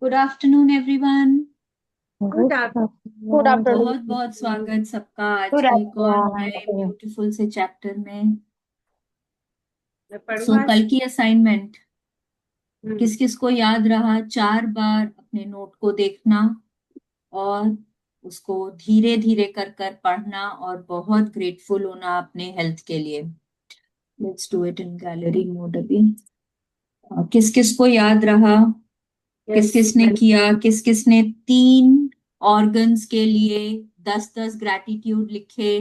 Good afternoon everyone. Good good afternoon. Afternoon. बहुत बहुत स्वागत सबका आज गुड के एक और आफ्टरनून। नए ब्यूटीफुल से चैप्टर में। मैं पढ़ूँ सो आज। कल की असाइनमेंट हम्म। किस किस को याद रहा, 4 बार अपने नोट को देखना और उसको धीरे धीरे कर कर पढ़ना और बहुत ग्रेटफुल होना अपने हेल्थ के लिए। Let's do it in gallery mode अभी। किस किस को याद रहा, किस यस, किसने किया, किस किसने 3 ऑर्गन्स के लिए 10-10 ग्रैटिट्यूड लिखे।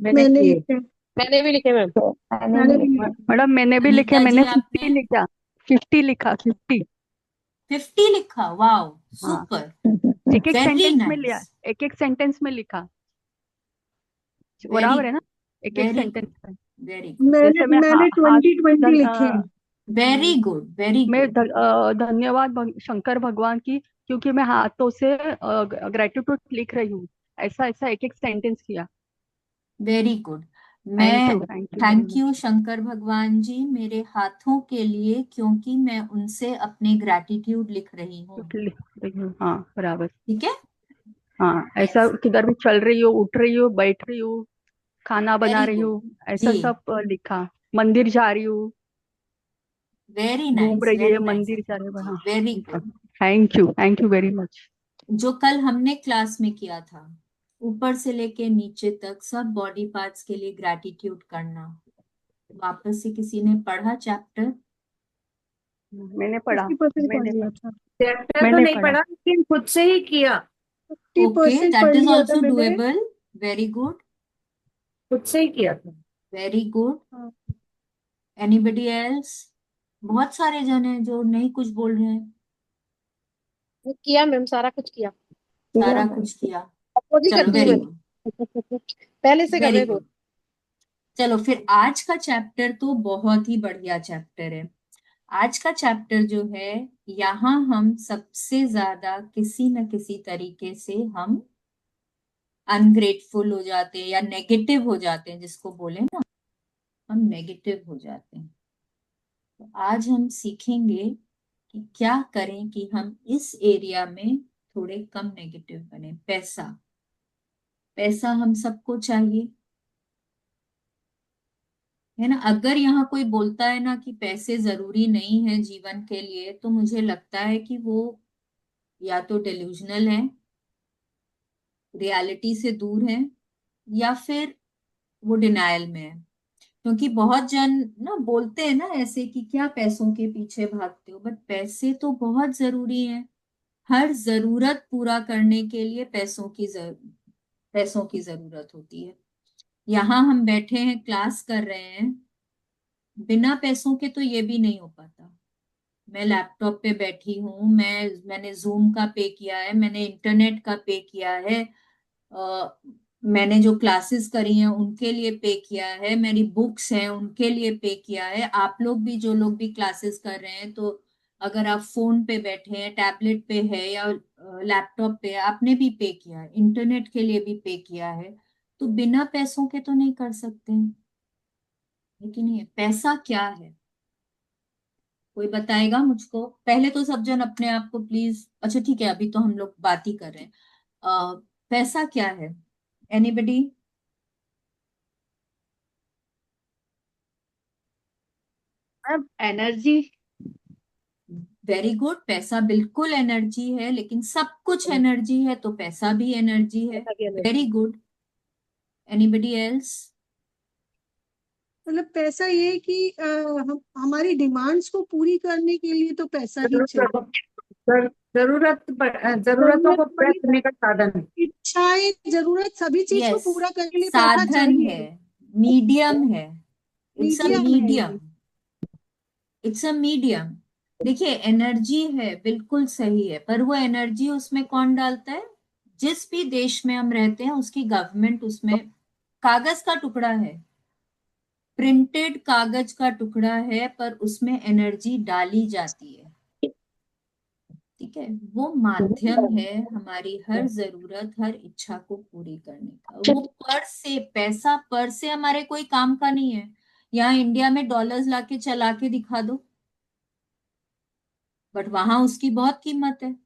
मैंने मैंने किए। लिखे। मैंने भी लिखे मैम। मैंने मैंने भी भी लिखा। लिखे। मैडम मैंने भी लिखे। अनीता मैंने जी 50 आपने लिखा। 50 लिखा 50। 50 लिखा, वाओ हाँ। सुपर, एक एक वेरी सेंटेंस में नाइस, लिया। एक एक सेंटेंस में लिखा। वेरी बराबर है ना। गुड, एक एक वेरी सेंटेंस गुड, में। वेरी गुड, मैंने जैसे मैं मैंने हाथ 2020 लिखे हैं। वेरी गुड, वेरी मैं गुड। धन्यवाद शंकर भगवान की, क्योंकि मैं हाथों से ग्रेटिट्यूड लिख रही हूँ। ऐसा ऐसा एक एक सेंटेंस किया। Very good. थैंक मैं you, thank you very thank you much. Shankar भगवान जी मेरे हाथों के लिए, क्योंकि मैं उनसे अपने ग्रैटिट्यूड लिख रही हूँ। लिख रही हूँ, हाँ बराबर। ठीक है, हाँ, ऐसा यस, किधर भी चल रही हो, उठ रही हो, बैठ रही हो, खाना बना वेरी रही गुड हूँ, जी, ऐसा सब लिखा। मंदिर जा रही हूँ, वेरी घूम नाइस, रही है, वेरी नाइस मंदिर जा रहे जी, हो। वेरी हाँ। Good. Thank you very much. जो कल हमने क्लास में किया था, ऊपर से लेके नीचे तक सब बॉडी पार्ट्स के लिए ग्रैटिट्यूड करना, वापस से किसी ने पढ़ा चैप्टर? मैंने पढ़ा। 50% पढ़ मैंने लिया था। चैप्टर तो मैंने नहीं पढ़ा। पढ़ा, लेकिन खुद से ही किया। 50% ओके, पढ़ दैट इज लिया था ऑल्सो मैंने। डुएबल। वेरी गुड, खुद से ही किया था। Very good. हाँ। Anybody else? बहुत सारे जन हैं जो नहीं कुछ बोल रहे हैं। किया मैम, सारा कुछ किया। सारा कुछ किया, खुद ही चलो करती हूँ वेरी मैं गुड, तो। पहले से कर वेरी रहे थे। गुड। चलो फिर आज का चैप्टर तो बहुत ही बढ़िया चैप्टर है। आज का चैप्टर जो है, यहाँ हम सबसे ज्यादा किसी न किसी तरीके से हम अनग्रेटफुल हो जाते हैं या नेगेटिव हो जाते हैं, जिसको बोले ना, हम नेगेटिव हो जाते हैं। तो आज हम सीखेंगे कि क्या करें कि हम इस एरिया में थोड़े कम नेगेटिव बने। पैसा, पैसा हम सबको चाहिए, है ना। अगर यहाँ कोई बोलता है ना कि पैसे जरूरी नहीं है जीवन के लिए, तो मुझे लगता है कि वो या तो डेल्यूजनल है, रियलिटी से दूर है, या फिर वो डिनायल में है। क्योंकि बहुत जन ना बोलते हैं ना ऐसे कि क्या पैसों के पीछे भागते हो, बट पैसे तो बहुत जरूरी है। हर जरूरत पूरा करने के लिए पैसों की जरूरत होती है। यहाँ हम बैठे हैं, क्लास कर रहे हैं, बिना पैसों के तो ये भी नहीं हो पाता। मैं लैपटॉप पे बैठी हूँ, मैंने जूम का पे किया है, मैंने इंटरनेट का पे किया है, मैंने जो क्लासेस करी हैं उनके लिए पे किया है, मेरी बुक्स हैं उनके लिए पे किया है। आप लोग भी, जो लोग भी क्लासेस कर रहे हैं, तो अगर आप फोन पे बैठे हैं, टैबलेट पे है या लैपटॉप पे है, आपने भी पे किया है, इंटरनेट के लिए भी पे किया है। तो बिना पैसों के तो नहीं कर सकते हैं। लेकिन ये पैसा क्या है, कोई बताएगा मुझको? पहले तो सब जन अपने आप को प्लीज, अच्छा ठीक है, अभी तो हम लोग बात ही कर रहे हैं। पैसा क्या है? एनीबडी? अब एनर्जी। वेरी गुड, पैसा बिल्कुल एनर्जी है, लेकिन सब कुछ एनर्जी है तो पैसा भी एनर्जी है। ऐसा किया ma'am. Very good. Anybody else? मतलब पैसा ये है कि हम हमारी डिमांड्स को पूरी करने के लिए तो पैसा ही चाहिए। जरूरतों जरूरत को पूरा मतलब करने का साधन है। इच्छाएं, जरूरत, सभी चीज को यस, पूरा करने के लिए पैसा साधन है, चाहिए। मीडियम है, इट्स अ मीडियम है मीडियम, ये। It's a medium. देखिए, एनर्जी है, बिल्कुल सही है, पर वो एनर्जी उसमें कौन डालता है? जिस भी देश में हम रहते हैं उसकी गवर्नमेंट उसमें, कागज का टुकड़ा है, प्रिंटेड कागज का टुकड़ा है, पर उसमें एनर्जी डाली जाती है। ठीक है, वो माध्यम है हमारी हर जरूरत, हर इच्छा को पूरी करने का। वो पर से, पैसा पर से हमारे कोई काम का नहीं है। यहाँ इंडिया में डॉलर्स लाके चला के दिखा दो, बट वहां उसकी बहुत कीमत है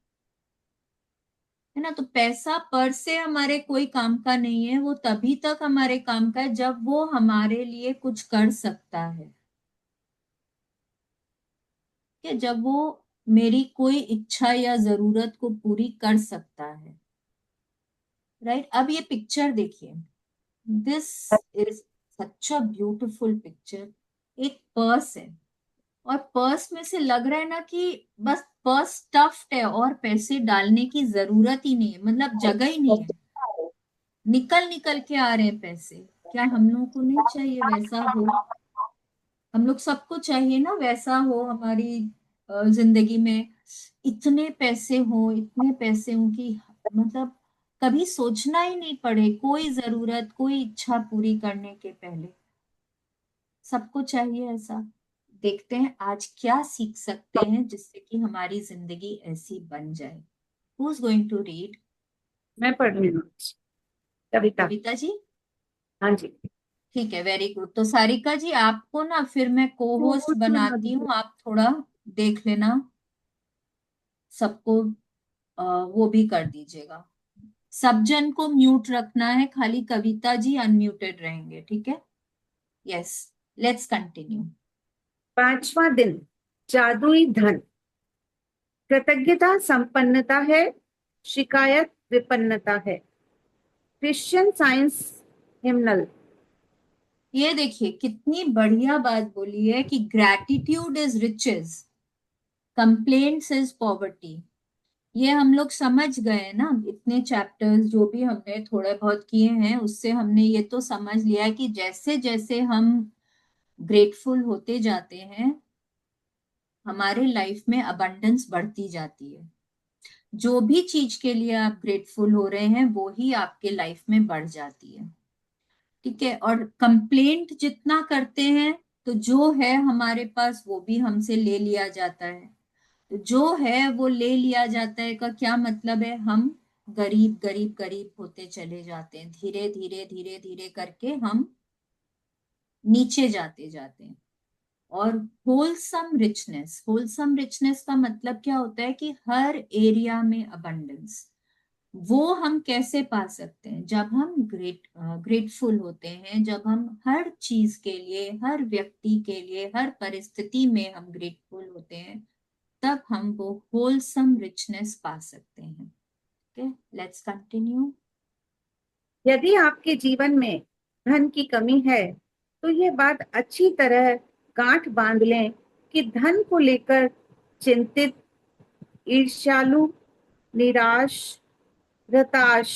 ना। तो पैसा पर से हमारे कोई काम का नहीं है, वो तभी तक हमारे काम का है जब वो हमारे लिए कुछ कर सकता है, कि जब वो मेरी कोई इच्छा या जरूरत को पूरी कर सकता है। राइट, अब ये पिक्चर देखिए, this is such a beautiful picture. एक पर्स है, और पर्स में से लग रहा है ना कि बस पर्स स्टफ्ड है और पैसे डालने की जरूरत ही नहीं है, मतलब जगह ही नहीं है, निकल निकल के आ रहे हैं पैसे। क्या हम लोगों को नहीं चाहिए वैसा हो? हम लोग सबको चाहिए ना वैसा हो हमारी जिंदगी में, इतने पैसे हो, इतने पैसे हो कि मतलब कभी सोचना ही नहीं पड़े कोई जरूरत, कोई इच्छा पूरी करने के पहले। सबको चाहिए ऐसा। देखते हैं आज क्या सीख सकते हैं जिससे कि हमारी जिंदगी ऐसी बन जाए। Who is going to read? मैं पढ़ रही हूँ। कविता। कविता जी? हाँ जी। ठीक है, वेरी गुड। तो सारिका जी, आपको ना फिर मैं को होस्ट बनाती हूँ, आप थोड़ा देख लेना, सबको वो भी कर दीजिएगा। सब जन को म्यूट रखना है, खाली कविता जी अनम्यूटेड रहेंगे, ठीक है? Yes, let's continue. 5वां दिन। जादुई धन। कृतज्ञता संपन्नता है, शिकायत विपन्नता है। Christian Science hymnal. ये देखिए कितनी बढ़िया बात बोली है कि gratitude is riches, complaints is poverty. ये हम लोग समझ गए ना, इतने चैप्टर्स जो भी हमने थोड़े बहुत किए हैं उससे हमने ये तो समझ लिया है कि जैसे जैसे हम ग्रेटफुल होते जाते हैं हमारे लाइफ में अबंडेंस बढ़ती जाती है। जो भी चीज के लिए आप ग्रेटफुल हो रहे हैं वो ही आपके लाइफ में बढ़ जाती है, ठीक है? और कंप्लेंट जितना करते हैं तो जो है हमारे पास वो भी हमसे ले लिया जाता है। तो जो है वो ले लिया जाता है का क्या मतलब है? हम गरीब गरीब गरीब होते चले जाते हैं, धीरे धीरे धीरे धीरे करके हम नीचे जाते जाते हैं। और होलसम रिचनेस का मतलब क्या होता है कि हर एरिया में अबंडेंस। वो हम कैसे पा सकते हैं? जब हम ग्रेटफुल होते हैं, जब हम हर चीज के लिए, हर व्यक्ति के लिए, हर परिस्थिति में हम ग्रेटफुल होते हैं, तब हम वो होलसम रिचनेस पा सकते हैं। Okay, let's continue. यदि आपके जीवन में धन की कमी है तो ये बात अच्छी तरह गांठ बांध लें कि धन को लेकर चिंतित, ईर्ष्यालु, निराश, हताश,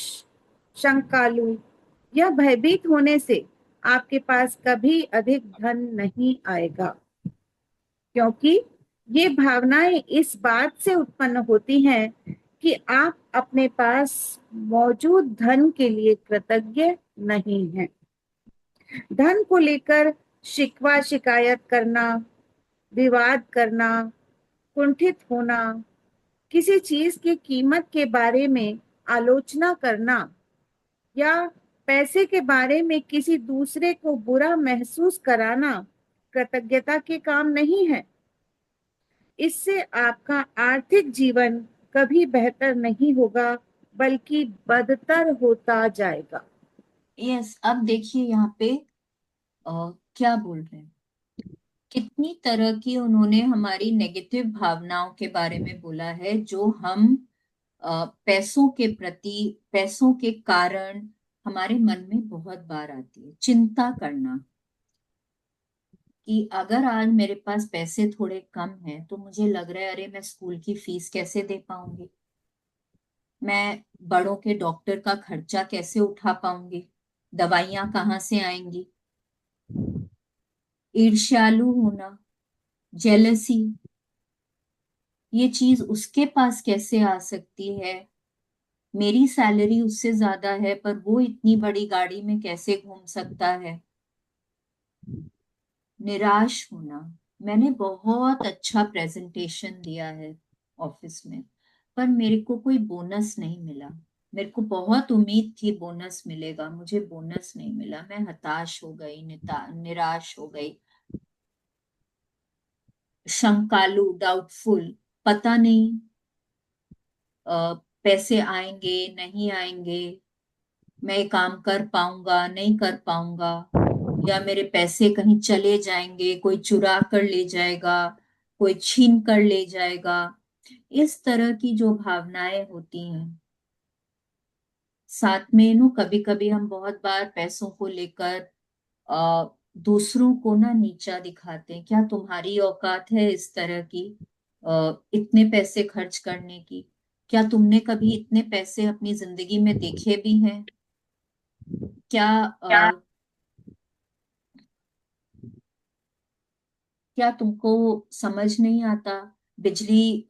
शंकालु या भयभीत होने से आपके पास कभी अधिक धन नहीं आएगा, क्योंकि ये भावनाएं इस बात से उत्पन्न होती हैं कि आप अपने पास मौजूद धन के लिए कृतज्ञ नहीं हैं। धन को लेकर शिकवा शिकायत करना, विवाद करना, कुंठित होना, किसी चीज की कीमत के बारे में आलोचना करना या पैसे के बारे में किसी दूसरे को बुरा महसूस कराना कृतज्ञता के काम नहीं है। इससे आपका आर्थिक जीवन कभी बेहतर नहीं होगा, बल्कि बदतर होता जाएगा। यस, अब देखिए यहाँ पे क्या बोल रहे हैं, कितनी तरह की उन्होंने हमारी नेगेटिव भावनाओं के बारे में बोला है जो हम पैसों के प्रति, पैसों के कारण हमारे मन में बहुत बार आती है। चिंता करना कि अगर आज मेरे पास पैसे थोड़े कम हैं तो मुझे लग रहा है अरे मैं स्कूल की फीस कैसे दे पाऊंगी, मैं बड़ों के डॉक्टर का खर्चा कैसे उठा पाऊंगी, दवाइयां कहाँ से आएंगी। ईर्ष्यालु होना, जेलसी, ये चीज उसके पास कैसे आ सकती है, मेरी सैलरी उससे ज्यादा है पर वो इतनी बड़ी गाड़ी में कैसे घूम सकता है। निराश होना, मैंने बहुत अच्छा प्रेजेंटेशन दिया है ऑफिस में पर मेरे को कोई बोनस नहीं मिला, मेरे को बहुत उम्मीद थी बोनस मिलेगा, मुझे बोनस नहीं मिला, मैं हताश हो गई, निराश हो गई। शंकालु, डाउटफुल, पता नहीं पैसे आएंगे नहीं आएंगे, मैं ये काम कर पाऊंगा नहीं कर पाऊंगा, या मेरे पैसे कहीं चले जाएंगे, कोई चुरा कर ले जाएगा, कोई छीन कर ले जाएगा। इस तरह की जो भावनाएं होती हैं, साथ में नो कभी कभी हम बहुत बार पैसों को लेकर आ, दूसरों को ना नीचा दिखाते हैं। क्या तुम्हारी औकात है इस तरह की इतने पैसे खर्च करने की? क्या तुमने कभी इतने पैसे अपनी जिंदगी में देखे भी हैं? क्या क्या तुमको समझ नहीं आता? बिजली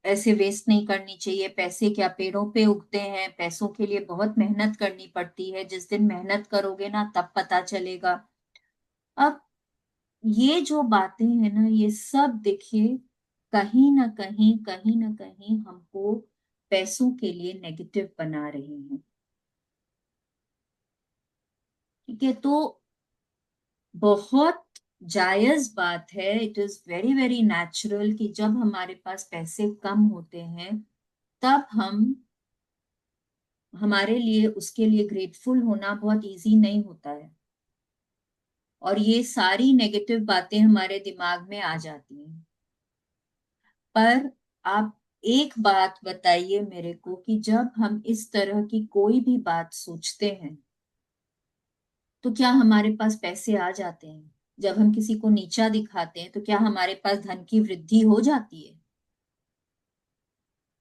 ऐसे वेस्ट नहीं करनी चाहिए। पैसे क्या पेड़ों पे उगते हैं? पैसों के लिए बहुत मेहनत करनी पड़ती है। जिस दिन मेहनत करोगे ना तब पता चलेगा। अब ये जो बातें हैं ना, ये सब देखिए कहीं ना कहीं हमको पैसों के लिए नेगेटिव बना रही हैं। ठीक है, तो बहुत जायज बात है, it is very very natural कि जब हमारे पास पैसे कम होते हैं तब हम हमारे लिए उसके लिए ग्रेटफुल होना बहुत इजी नहीं होता है, और ये सारी नेगेटिव बातें हमारे दिमाग में आ जाती हैं। पर आप एक बात बताइए मेरे को कि जब हम इस तरह की कोई भी बात सोचते हैं तो क्या हमारे पास पैसे आ जाते हैं? जब हम किसी को नीचा दिखाते हैं तो क्या हमारे पास धन की वृद्धि हो जाती है?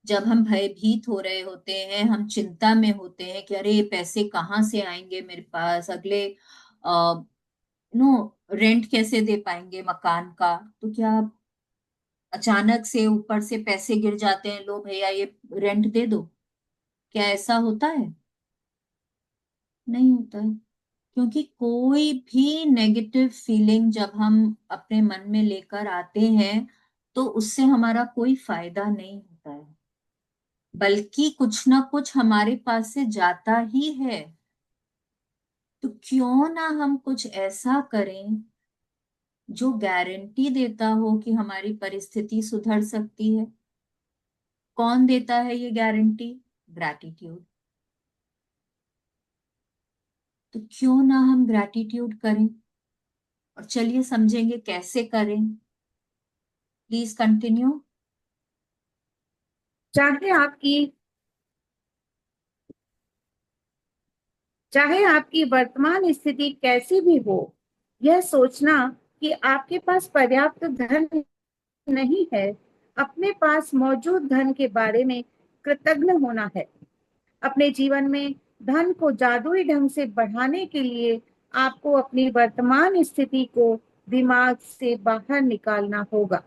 जब हम भयभीत हो रहे होते हैं, हम चिंता में होते हैं कि अरे ये पैसे कहाँ से आएंगे मेरे पास, अगले नो रेंट कैसे दे पाएंगे मकान का, तो क्या अचानक से ऊपर से पैसे गिर जाते हैं, लो भैया ये रेंट दे दो? क्या ऐसा होता है? नहीं होता है। क्योंकि कोई भी नेगेटिव फीलिंग जब हम अपने मन में लेकर आते हैं तो उससे हमारा कोई फायदा नहीं होता है, बल्कि कुछ ना कुछ हमारे पास से जाता ही है। तो क्यों ना हम कुछ ऐसा करें जो गारंटी देता हो कि हमारी परिस्थिति सुधर सकती है। कौन देता है ये गारंटी? ग्रैटिट्यूड। तो क्यों ना हम ग्रैटिट्यूड करें, और चलिए समझेंगे कैसे करें। Please continue. चाहे आपकी चाहे आपकी वर्तमान स्थिति कैसी भी हो, यह सोचना कि आपके पास पर्याप्त धन नहीं है, अपने पास मौजूद धन के बारे में कृतज्ञ होना है। अपने जीवन में धन को जादुई ढंग से बढ़ाने के लिए आपको अपनी वर्तमान स्थिति को दिमाग से बाहर निकालना होगा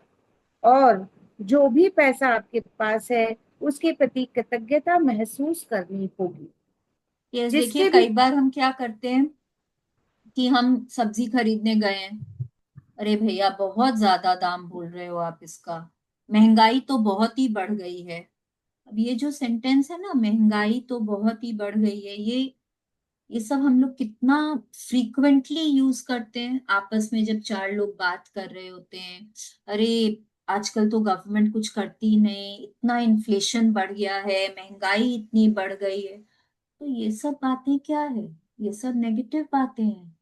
और जो भी पैसा आपके पास है उसके प्रति कृतज्ञता महसूस करनी होगी। यस, देखिए जिससे भी कई बार हम क्या करते हैं कि हम सब्जी खरीदने गए हैं, अरे भैया बहुत ज्यादा दाम बोल रहे हो आप इसका, महंगाई तो बहुत ही बढ़ गई है। अब ये जो सेंटेंस है ना, महंगाई तो बहुत ही बढ़ गई है, ये सब हम लोग कितना फ्रीक्वेंटली यूज करते हैं आपस में जब चार लोग बात कर रहे होते हैं। अरे आजकल तो गवर्नमेंट कुछ करती नहीं, इतना इन्फ्लेशन बढ़ गया है, महंगाई इतनी बढ़ गई है। तो ये सब बातें क्या है? ये सब नेगेटिव बातें हैं।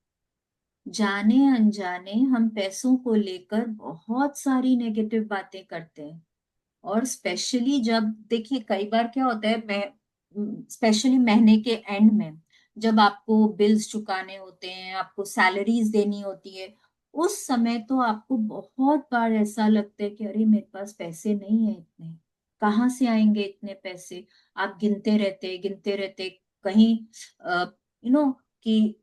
जाने अनजाने हम पैसों को लेकर बहुत सारी नेगेटिव बातें करते हैं। और स्पेशली जब देखिए कई बार क्या होता है, मैं स्पेशली महीने के एंड में जब आपको बिल्स चुकाने होते हैं, आपको सैलरीज देनी होती है, उस समय तो आपको बहुत बार ऐसा लगता है कि अरे मेरे पास पैसे नहीं है इतने, कहाँ से आएंगे इतने पैसे। आप गिनते रहते कहीं कि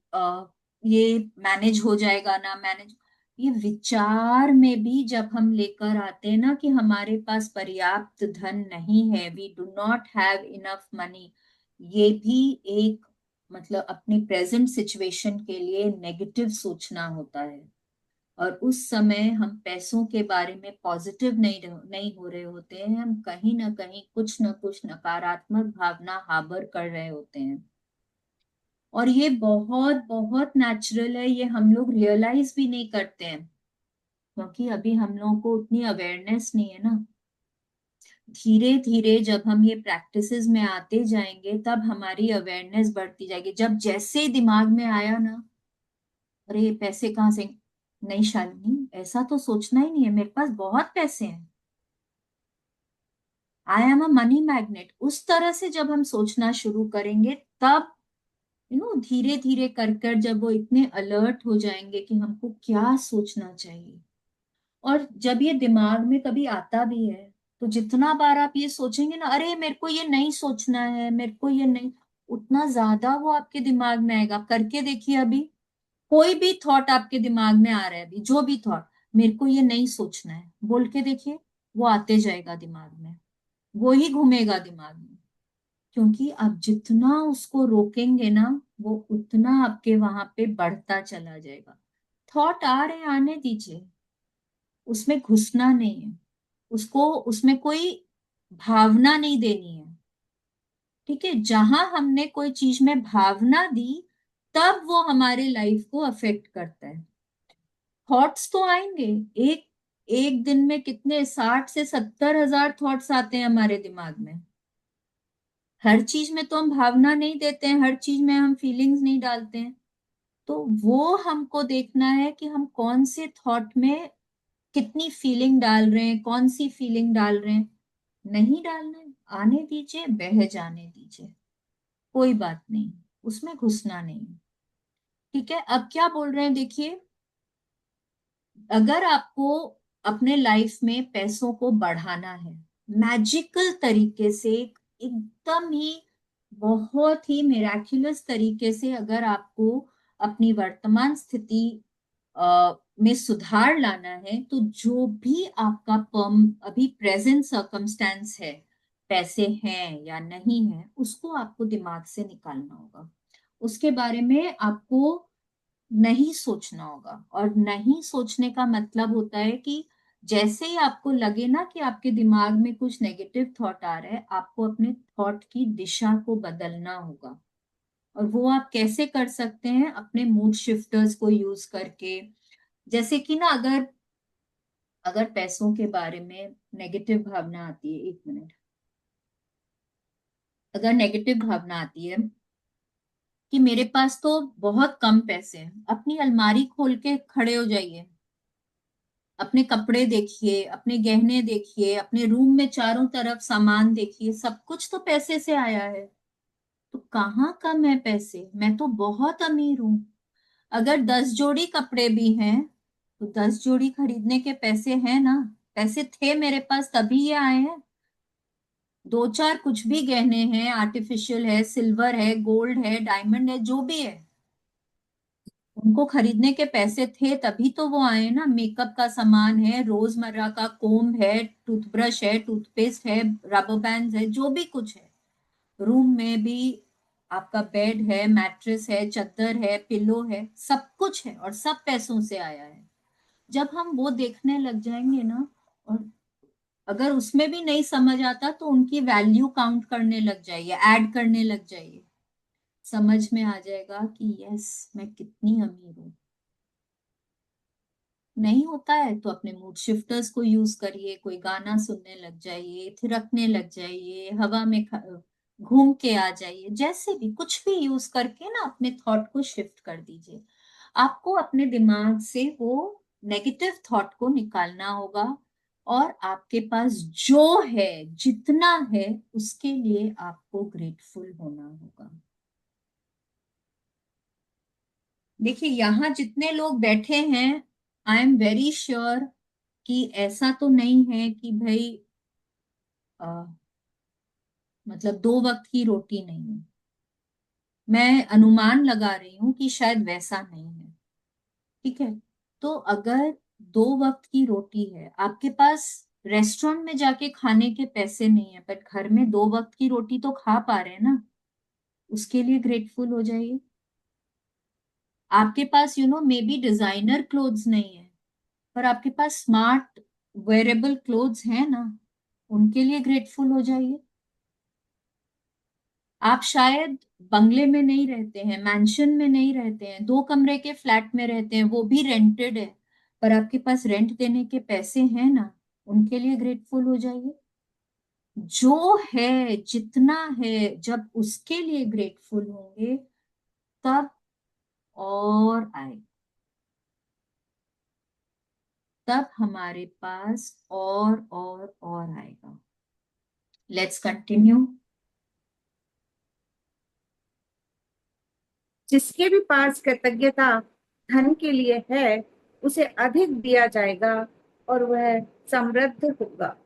ये मैनेज हो जाएगा ना मैनेज। ये विचार में भी जब हम लेकर आते हैं ना कि हमारे पास पर्याप्त धन नहीं है, we do not have enough money, ये भी एक मतलब अपनी प्रेजेंट सिचुएशन के लिए नेगेटिव सोचना होता है। और उस समय हम पैसों के बारे में पॉजिटिव नहीं हो रहे होते हैं, हम कहीं ना कुछ नकारात्मक भावना हाबर कर रहे होते हैं। और ये बहुत बहुत नेचुरल है, ये हम लोग रियलाइज भी नहीं करते हैं क्योंकि अभी हम लोगों को उतनी अवेयरनेस नहीं है ना। धीरे धीरे जब हम ये प्रैक्टिसेस में आते जाएंगे तब हमारी अवेयरनेस बढ़ती जाएगी। जब जैसे ही दिमाग में आया ना, अरे ये पैसे कहाँ से, नहीं शालिनी ऐसा तो सोचना ही नहीं है, मेरे पास बहुत पैसे हैं, I am a money magnet, उस तरह से जब हम सोचना शुरू करेंगे तब धीरे धीरे कर कर जब वो इतने अलर्ट हो जाएंगे कि हमको क्या सोचना चाहिए। और जब ये दिमाग में कभी आता भी है तो जितना बार आप ये सोचेंगे ना, अरे मेरे को ये नहीं सोचना है, मेरे को ये नहीं, उतना ज्यादा वो आपके दिमाग में आएगा। आप करके देखिए, अभी कोई भी थॉट आपके दिमाग में आ रहा है, अभी जो भी थॉट, मेरे को ये नहीं सोचना है बोल के देखिए, वो आते जाएगा दिमाग में, वो ही घूमेगा दिमाग में। क्योंकि आप जितना उसको रोकेंगे ना, वो उतना आपके वहां पे बढ़ता चला जाएगा। थॉट आ रहे आने दीजिए, उसमें घुसना नहीं है, उसको उसमें कोई भावना नहीं देनी है। ठीक है, जहां हमने कोई चीज में भावना दी तब वो हमारे लाइफ को अफेक्ट करता है। थॉट्स तो आएंगे, एक एक दिन में कितने 60 से 70 हजार थॉट्स आते हैं हमारे दिमाग में। हर चीज में तो हम भावना नहीं देते हैं, हर चीज में हम फीलिंग्स नहीं डालते हैं। तो वो हमको देखना है कि हम कौन से थॉट में कितनी फीलिंग डाल रहे हैं, कौन सी फीलिंग डाल रहे हैं। नहीं डालना है, आने दीजिए, बह जाने दीजिए, कोई बात नहीं, उसमें घुसना नहीं। ठीक है, अब क्या बोल रहे हैं देखिए, अगर आपको अपने लाइफ में पैसों को बढ़ाना है मैजिकल तरीके से, एकदम ही बहुत ही मिराक्युलस तरीके से, अगर आपको अपनी वर्तमान स्थिति में सुधार लाना है, तो जो भी आपका अभी प्रेजेंट सर्कमस्टेंस है, पैसे हैं या नहीं है, उसको आपको दिमाग से निकालना होगा। उसके बारे में आपको नहीं सोचना होगा। और नहीं सोचने का मतलब होता है कि जैसे ही आपको लगे ना कि आपके दिमाग में कुछ नेगेटिव थॉट आ रहा है, आपको अपने थॉट की दिशा को बदलना होगा। और वो आप कैसे कर सकते हैं? अपने मूड शिफ्टर्स को यूज करके। जैसे कि ना, अगर अगर पैसों के बारे में नेगेटिव भावना आती है, एक मिनट, अगर नेगेटिव भावना आती है कि मेरे पास तो बहुत कम पैसे हैं, अपनी अलमारी खोल के खड़े हो जाइए, अपने कपड़े देखिए, अपने गहने देखिए, अपने रूम में चारों तरफ सामान देखिए, सब कुछ तो पैसे से आया है। तो कहाँ कम है पैसे? मैं तो बहुत अमीर हूं। अगर 10 जोड़ी कपड़े भी हैं तो 10 जोड़ी खरीदने के पैसे हैं ना, पैसे थे मेरे पास तभी ये आए हैं। दो चार कुछ भी गहने हैं, आर्टिफिशियल है, सिल्वर है, गोल्ड है, डायमंड है, जो भी है, उनको खरीदने के पैसे थे तभी तो वो आए ना। मेकअप का सामान है, रोजमर्रा का कोम्ब है, टूथब्रश है, टूथपेस्ट है, रबर बैंड है, जो भी कुछ है, रूम में भी आपका बेड है, मैट्रेस है, चादर है, पिलो है, सब कुछ है और सब पैसों से आया है। जब हम वो देखने लग जाएंगे ना, और अगर उसमें भी नहीं समझ आता तो उनकी वैल्यू काउंट करने लग जाइए, ऐड करने लग जाइए, समझ में आ जाएगा कि यस, मैं कितनी अमीर हूँ। नहीं होता है तो अपने मूड शिफ्टर्स को यूज करिए, कोई गाना सुनने लग जाइए, थिरकने लग जाइए, हवा में घूम के आ जाइए, जैसे भी कुछ भी यूज करके ना अपने थॉट को शिफ्ट कर दीजिए। आपको अपने दिमाग से वो नेगेटिव थॉट को निकालना होगा, और आपके पास जो है, जितना है, उसके लिए आपको ग्रेटफुल होना होगा। देखिए, यहाँ जितने लोग बैठे हैं, आई एम वेरी श्योर कि ऐसा तो नहीं है कि भाई अ, मतलब 2 वक्त की रोटी नहीं है। मैं अनुमान लगा रही हूँ कि शायद वैसा नहीं है। ठीक है, तो अगर 2 वक्त की रोटी है आपके पास, रेस्टोरेंट में जाके खाने के पैसे नहीं है, बट घर में 2 वक्त की रोटी तो खा पा रहे हैं ना, उसके लिए ग्रेटफुल हो जाइए। आपके पास मे बी डिजाइनर क्लोथ्स नहीं है, पर आपके पास स्मार्ट वेयरेबल क्लोथ्स हैं ना, उनके लिए ग्रेटफुल हो जाइए। आप शायद बंगले में नहीं रहते हैं, मैंशन में नहीं रहते हैं, 2 कमरे के फ्लैट में रहते हैं, वो भी रेंटेड है, पर आपके पास रेंट देने के पैसे हैं ना, उनके लिए ग्रेटफुल हो जाइए। जो है जितना है, जब उसके लिए ग्रेटफुल होंगे तब और आए, तब हमारे पास और आएगा। Let's continue. जिसके भी पास कृतज्ञता धन के लिए है, उसे अधिक दिया जाएगा और वह समृद्ध होगा।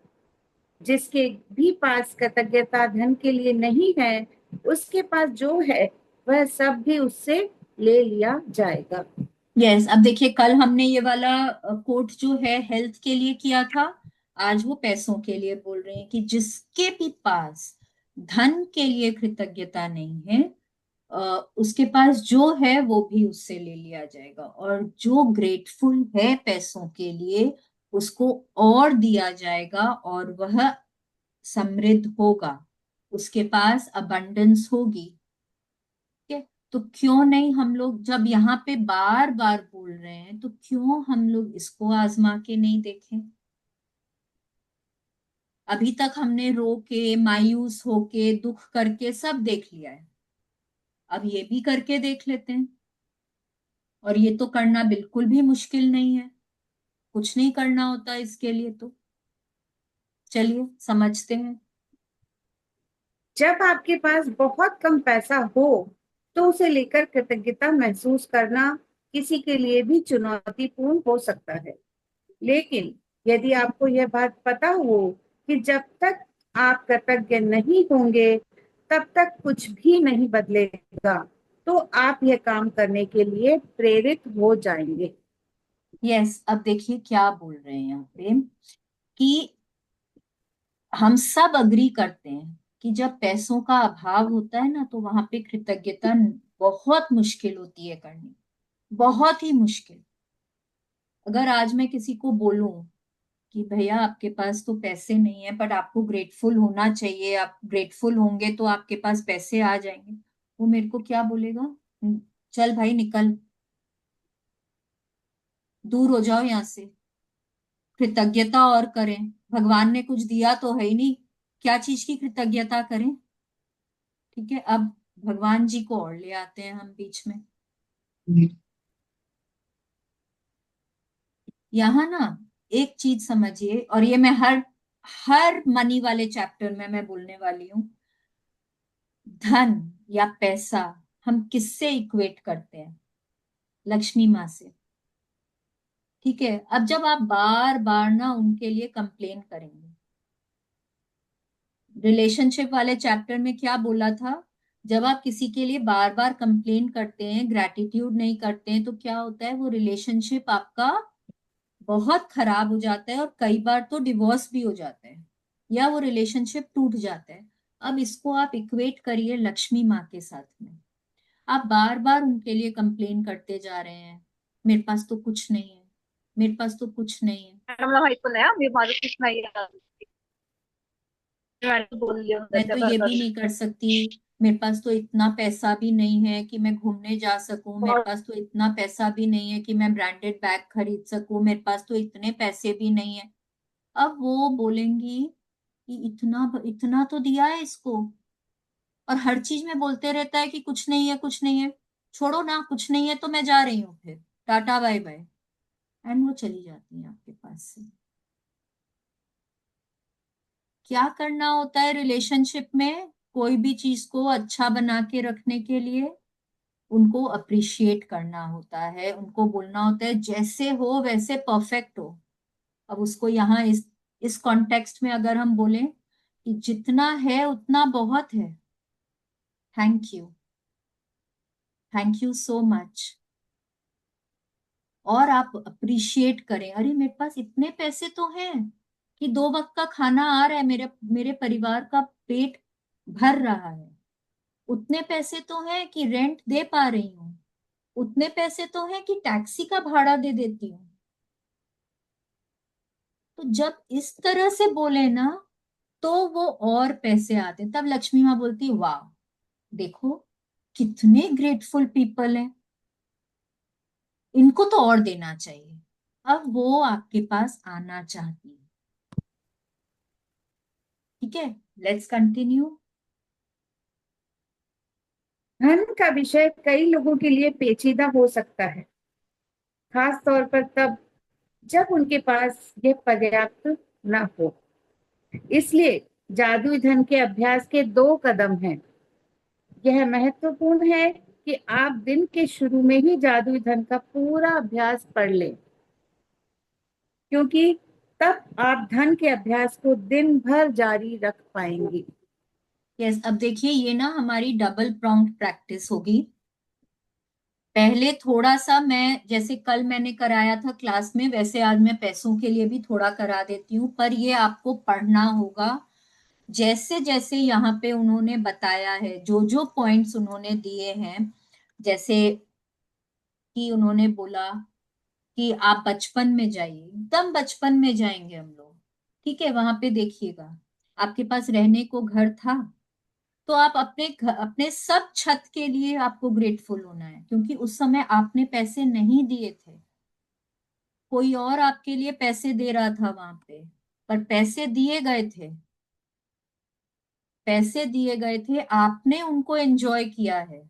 जिसके भी पास कृतज्ञता धन के लिए नहीं है, उसके पास जो है वह सब भी उससे ले लिया जाएगा। यस, अब देखिए, कल हमने ये वाला कोट जो है हेल्थ के लिए किया था, आज वो पैसों के लिए बोल रहे हैं कि जिसके भी पास धन के लिए कृतज्ञता नहीं है, उसके पास जो है वो भी उससे ले लिया जाएगा, और जो ग्रेटफुल है पैसों के लिए उसको और दिया जाएगा, और वह समृद्ध होगा, उसके पास अबंडेंस होगी। ठीक है, तो क्यों नहीं हम लोग, जब यहाँ पे बार बार बोल रहे हैं, तो क्यों हम लोग इसको आजमा के नहीं देखें? अभी तक हमने रो के, मायूस होके, दुख करके सब देख लिया है, अब ये भी करके देख लेते हैं। और ये तो करना बिल्कुल भी मुश्किल नहीं है, कुछ नहीं करना होता इसके लिए, तो चलिए समझते हैं। जब आपके पास बहुत कम पैसा हो, तो उसे लेकर कृतज्ञता महसूस करना किसी के लिए भी चुनौतीपूर्ण हो सकता है। लेकिन यदि आपको यह बात पता हो कि जब तक आप कृतज्ञ नहीं होंगे, तब तक कुछ भी नहीं बदलेगा, तो आप यह काम करने के लिए प्रेरित हो जाएंगे। यस, अब देखिए क्या बोल रहे हैं यहाँ पे, कि हम सब अग्री करते हैं कि जब पैसों का अभाव होता है ना, तो वहां पे कृतज्ञता बहुत मुश्किल होती है करनी, बहुत ही मुश्किल। अगर आज मैं किसी को बोलूं कि भैया आपके पास तो पैसे नहीं है, बट आपको ग्रेटफुल होना चाहिए, आप ग्रेटफुल होंगे तो आपके पास पैसे आ जाएंगे, वो मेरे को क्या बोलेगा? चल भाई निकल, दूर हो जाओ यहाँ से, कृतज्ञता और करें, भगवान ने कुछ दिया तो है ही नहीं, क्या चीज की कृतज्ञता करें? ठीक है, अब भगवान जी को और ले आते हैं हम बीच में। यहाँ ना एक चीज समझिए, और ये मैं हर हर मनी वाले चैप्टर में मैं बोलने वाली हूँ, धन या पैसा हम किससे इक्वेट करते हैं? लक्ष्मी माँ से। ठीक है, अब जब आप बार बार ना उनके लिए कंप्लेन करेंगे, रिलेशनशिप वाले चैप्टर में क्या बोला था, जब आप किसी के लिए बार बार कंप्लेन करते हैं, ग्रैटिट्यूड नहीं करते हैं, तो क्या होता है, वो रिलेशनशिप आपका बहुत खराब हो जाता है, और कई बार तो डिवोर्स भी हो जाता है, या वो रिलेशनशिप टूट जाता है। अब इसको आप इक्वेट करिए लक्ष्मी माँ के साथ में। आप बार बार उनके लिए कंप्लेन करते जा रहे हैं, मेरे पास तो कुछ नहीं है, मेरे पास तो कुछ नहीं है। मला माहित पण नाही हा, मी माझं कुछ नाही आहे. मी मॅडम बोलली होते मैं त्या तो ये भी बरोबर. नहीं कर सकती, मेरे पास तो इतना पैसा भी नहीं है कि मैं घूमने जा सकूं, मेरे पास तो इतना पैसा भी नहीं है कि मैं ब्रांडेड बैग खरीद सकूं, मेरे पास तो इतने पैसे भी नहीं है। अब वो बोलेंगी कि इतना इतना तो दिया है इसको, और हर चीज में बोलते रहता है कि कुछ नहीं है, कुछ नहीं है, छोड़ो ना, कुछ नहीं है तो मैं जा रही हूँ, फिर टाटा बाय बाय, एंड वो चली जाती है आपके पास से। क्या करना होता है रिलेशनशिप में, कोई भी चीज को अच्छा बना के रखने के लिए उनको अप्रिशिएट करना होता है, उनको बोलना होता है जैसे हो वैसे परफेक्ट हो। अब उसको यहाँ इस कॉन्टेक्स्ट में अगर हम बोलें कि जितना है उतना बहुत है, thank you, thank you so much, और आप अप्रिशिएट करें, अरे मेरे पास इतने पैसे तो हैं कि 2 वक्त का खाना आ रहा है, मेरे मेरे परिवार का पेट भर रहा है, उतने पैसे तो हैं कि रेंट दे पा रही हूँ, उतने पैसे तो हैं कि टैक्सी का भाड़ा दे देती हूँ। तो जब इस तरह से बोले ना, तो वो और पैसे आते हैं। तब लक्ष्मी माँ बोलती वाह, देखो कितने ग्रेटफुल पीपल हैं, इनको तो और देना चाहिए। अब वो आपके पास आना चाहती है। ठीक है, लेट्स कंटिन्यू। धन का विषय कई लोगों के लिए पेचीदा हो सकता है, खास तौर पर तब जब उनके पास यह पर्याप्त न हो। इसलिए जादुई धन के अभ्यास के दो कदम हैं। यह महत्वपूर्ण है कि आप दिन के शुरू में ही जादुई धन का पूरा अभ्यास पढ़ लें, क्योंकि तब आप धन के अभ्यास को दिन भर जारी रख पाएंगी। यस, अब देखिए ये ना हमारी डबल प्रॉन्ग्ड प्रैक्टिस होगी। पहले थोड़ा सा मैं, जैसे कल मैंने कराया था क्लास में, वैसे आज मैं पैसों के लिए भी थोड़ा करा देती हूँ, पर ये आपको पढ़ना होगा जैसे जैसे यहाँ पे उन्होंने बताया है, जो जो पॉइंट्स उन्होंने दिए हैं। जैसे कि उन्होंने बोला कि आप बचपन में जाइए, एकदम बचपन में जाएंगे हम लोग। ठीक है, वहां पे देखिएगा आपके पास रहने को घर था, तो आप अपने सब छत के लिए आपको ग्रेटफुल होना है, क्योंकि उस समय आपने पैसे नहीं दिए थे, कोई और आपके लिए पैसे दे रहा था वहां पे, पर पैसे दिए गए थे, पैसे दिए गए थे, आपने उनको एंजॉय किया है,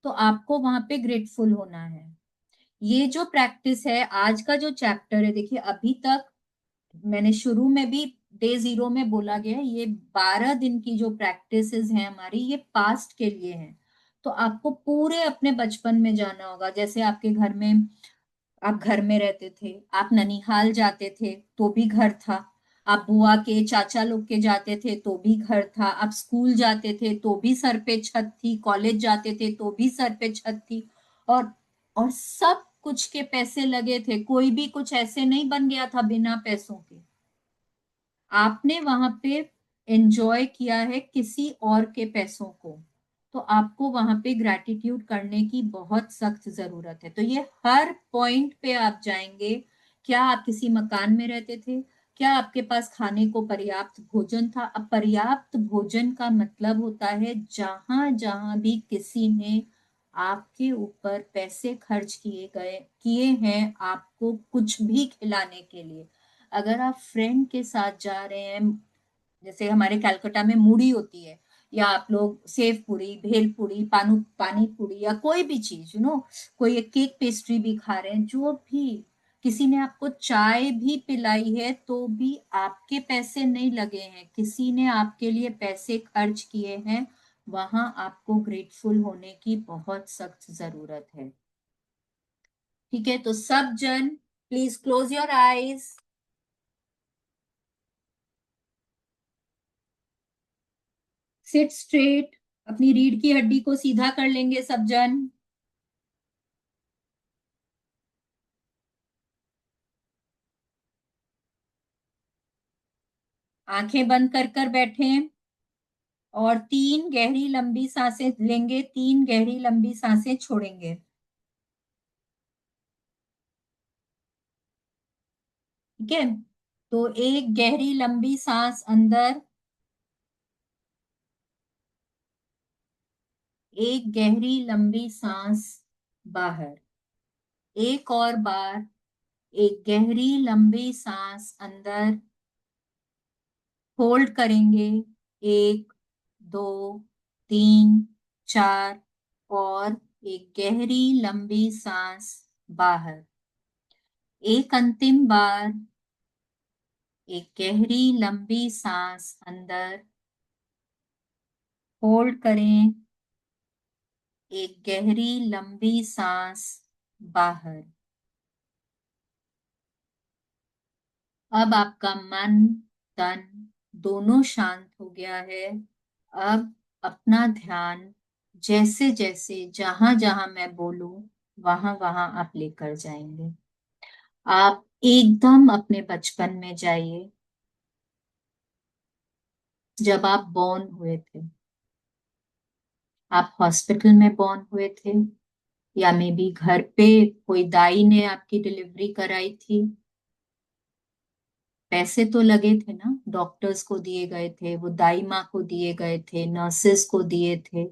तो आपको वहां पे ग्रेटफुल होना है। ये जो प्रैक्टिस है, आज का जो चैप्टर है, देखिए अभी तक मैंने शुरू में भी डे 0 में बोला गया है, ये 12 दिन की जो प्रैक्टिसेस हैं हमारी, ये पास्ट के लिए हैं। तो आपको पूरे अपने बचपन में जाना होगा। जैसे आपके घर में, आप घर में रहते थे, आप ननिहाल जाते थे तो भी घर था, आप बुआ के चाचा लोग के जाते थे तो भी घर था, आप स्कूल जाते थे तो भी सर पे छत थी, कॉलेज जाते थे तो भी सर पे छत थी, और और सब कुछ के पैसे लगे थे, कोई भी कुछ ऐसे नहीं बन गया था बिना पैसों के। आपने वहां पे एंजॉय किया है किसी और के पैसों को, तो आपको वहां पे ग्रैटिट्यूड करने की बहुत सख्त जरूरत है। तो ये हर पॉइंट पे आप जाएंगे। क्या आप किसी मकान में रहते थे? क्या आपके पास खाने को पर्याप्त भोजन था? अब पर्याप्त भोजन का मतलब होता है जहां जहां भी किसी ने आपके ऊपर पैसे खर्च किए हैं आपको कुछ भी खिलाने के लिए। अगर आप फ्रेंड के साथ जा रहे हैं, जैसे हमारे कलकत्ता में मूढ़ी होती है, या आप लोग सेव पूरी, भेल पूरी, पानी पूरी, या कोई भी चीज कोई एक केक पेस्ट्री भी खा रहे हैं, जो भी, किसी ने आपको चाय भी पिलाई है तो भी आपके पैसे नहीं लगे हैं, किसी ने आपके लिए पैसे खर्च किए हैं, वहां आपको ग्रेटफुल होने की बहुत सख्त जरूरत है। ठीक है, तो सब जन please close your eyes, seat straight, अपनी रीढ़ की हड्डी को सीधा कर लेंगे सब जन। आंखें बंद कर कर बैठे, और 3 गहरी लंबी सांसें लेंगे, 3 गहरी लंबी सांसें छोड़ेंगे। ठीक है, तो एक गहरी लंबी सांस अंदर, एक गहरी लंबी सांस बाहर। एक और बार, एक गहरी लंबी सांस अंदर, होल्ड करेंगे, 1, 2, 3, 4, और एक गहरी लंबी सांस बाहर। एक अंतिम बार, एक गहरी लंबी सांस अंदर, होल्ड करें, एक गहरी लंबी सांस बाहर। अब आपका मन, तन दोनों शांत हो गया है। अब अपना ध्यान जैसे जैसे जहां जहां मैं बोलूं वहां वहां आप लेकर जाएंगे। आप एकदम अपने बचपन में जाइए, जब आप बॉर्न हुए थे। आप हॉस्पिटल में बॉर्न हुए थे, या मे बी घर पे कोई दाई ने आपकी डिलीवरी कराई थी। पैसे तो लगे थे ना, डॉक्टर्स को दिए गए थे, वो दाई माँ को दिए गए थे, नर्सेस को दिए थे।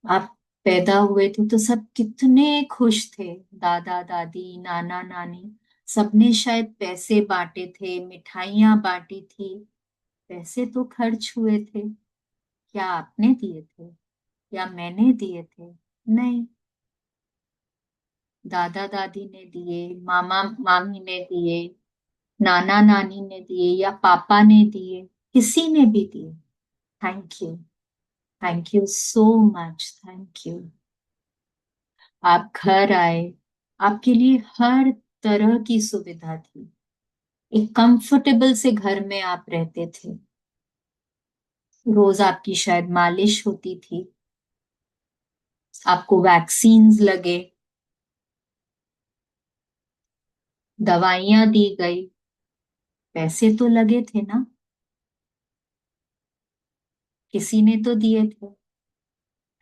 आप पैदा हुए थे तो सब कितने खुश थे, दादा दादी, नाना नानी, सबने शायद पैसे बांटे थे, मिठाइयां बांटी थी। पैसे तो खर्च हुए थे। क्या आपने दिए थे या मैंने दिए थे? नहीं। दादा दादी ने दिए, मामा मामी ने दिए, नाना नानी ने दिए या पापा ने दिए, किसी ने भी दिए। Thank you, thank you so much, thank you. आप घर आए, आपके लिए हर तरह की सुविधा थी। एक कंफर्टेबल से घर में आप रहते थे। रोज आपकी शायद मालिश होती थी, आपको वैक्सीन्स लगे, दवाइयां दी गई, पैसे तो लगे थे ना, किसी ने तो दिए थे।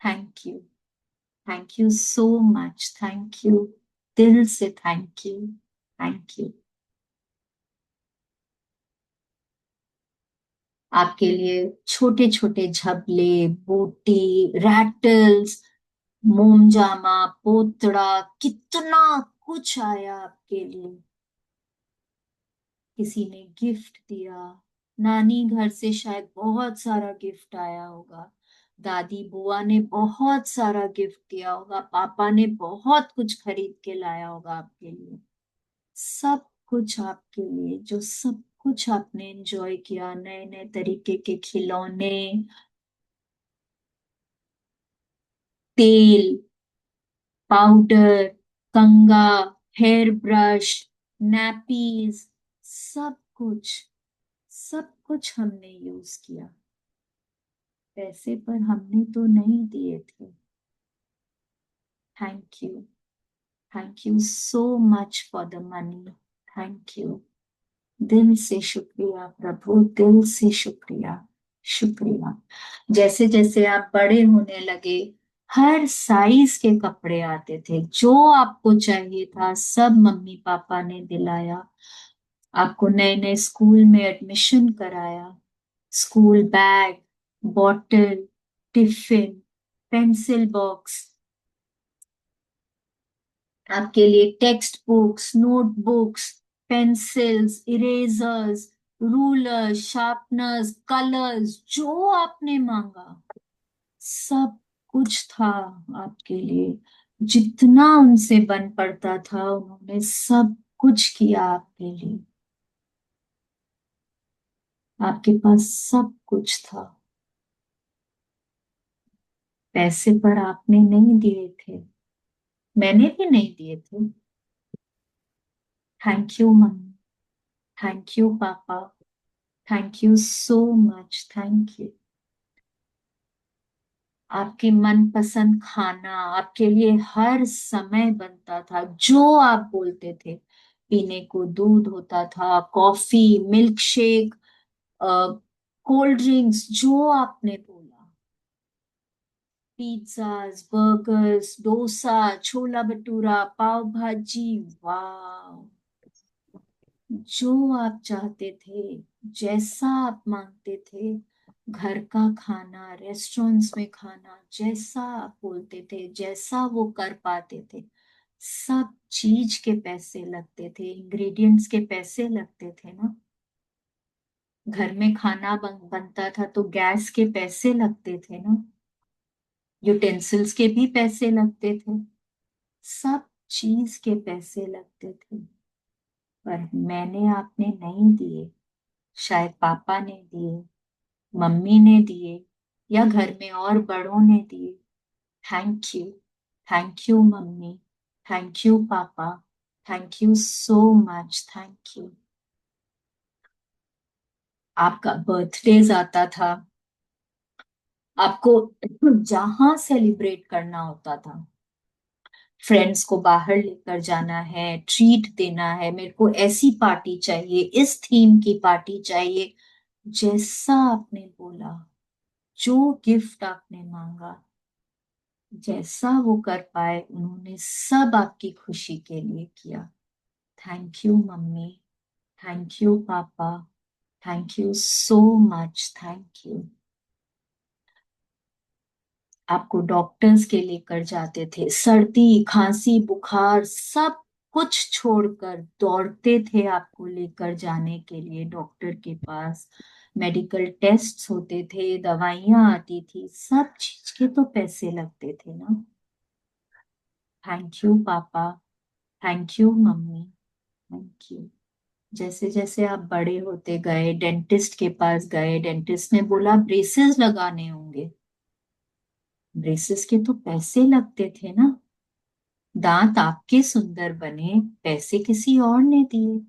Thank you, thank you so much, thank you, दिल से थैंक यू, थैंक यू। आपके लिए छोटे छोटे झबले, बूटी, रैटल्स, मोमजामा, पोतड़ा, कितना कुछ आया आपके लिए। किसी ने गिफ्ट दिया, नानी घर से शायद बहुत सारा गिफ्ट आया होगा, दादी बुआ ने बहुत सारा गिफ्ट दिया होगा, पापा ने बहुत कुछ खरीद के लाया होगा आपके लिए। सब कुछ आपके लिए, जो सब कुछ आपने एंजॉय किया, नए नए तरीके के खिलौने, तेल, पाउडर, कंघा, हेयर ब्रश, नैपीज, सब कुछ, सब कुछ हमने यूज किया। पैसे पर हमने तो नहीं दिए थे। Thank you, thank you so much for the money, thank you. दिल से शुक्रिया प्रभु, दिल से शुक्रिया, शुक्रिया। जैसे जैसे आप बड़े होने लगे, हर साइज के कपड़े आते थे, जो आपको चाहिए था सब मम्मी पापा ने दिलाया। आपको नए नए स्कूल में एडमिशन कराया, school bag, bottle, tiffin, pencil box, आपके लिए text books, notebooks, pencils, erasers, rulers, sharpeners, colours, जो आपने मांगा सब कुछ था आपके लिए। जितना उनसे बन पड़ता था उन्होंने सब कुछ किया आपके लिए। आपके पास सब कुछ था। पैसे पर आपने नहीं दिए थे, मैंने भी नहीं दिए थे। Thank you mummy, thank you papa, thank you so much, thank you. आपके मनपसंद खाना आपके लिए हर समय बनता था, जो आप बोलते थे। पीने को दूध होता था, coffee, milk shake, cold drinks, जो आपने बोला। पिज्जाज, बर्गर्स, डोसा, छोला भटूरा, पाव भाजी, वाह, जो आप चाहते थे, जैसा आप मांगते थे, घर का खाना, रेस्टोरेंट्स में खाना, जैसा आप बोलते थे, जैसा वो कर पाते थे, सब चीज के पैसे लगते थे, इंग्रेडिएंट्स के पैसे लगते थे ना। घर में खाना बनता था तो गैस के पैसे लगते थे ना, यूटेंसिल्स के भी पैसे लगते थे, सब चीज के पैसे लगते थे। पर मैंने आपने नहीं दिए, शायद पापा ने दिए, मम्मी ने दिए, या घर में और बड़ों ने दिए। Thank you, thank you mummy, thank you papa, thank you so much, thank you. आपका बर्थडेज आता था, आपको जहां सेलिब्रेट करना होता था, फ्रेंड्स को बाहर लेकर जाना है, ट्रीट देना है, मेरे को ऐसी पार्टी चाहिए, इस थीम की पार्टी चाहिए, जैसा आपने बोला, जो गिफ्ट आपने मांगा, जैसा वो कर पाए उन्होंने सब आपकी खुशी के लिए किया। Thank you mummy, thank you papa, thank you so much, thank you. आपको डॉक्टर्स के लेकर जाते थे, सर्दी खांसी बुखार सब कुछ छोड़कर दौड़ते थे आपको लेकर जाने के लिए डॉक्टर के पास। मेडिकल टेस्ट्स होते थे, दवाइयां आती थी, सब चीज के तो पैसे लगते थे ना। Thank you papa, thank you mummy, thank you. जैसे जैसे आप बड़े होते गए, डेंटिस्ट के पास गए, डेंटिस्ट ने बोला ब्रेसेस लगाने होंगे। ब्रेसेस के तो पैसे लगते थे ना। दांत आपके सुंदर बने, पैसे किसी और ने दिए।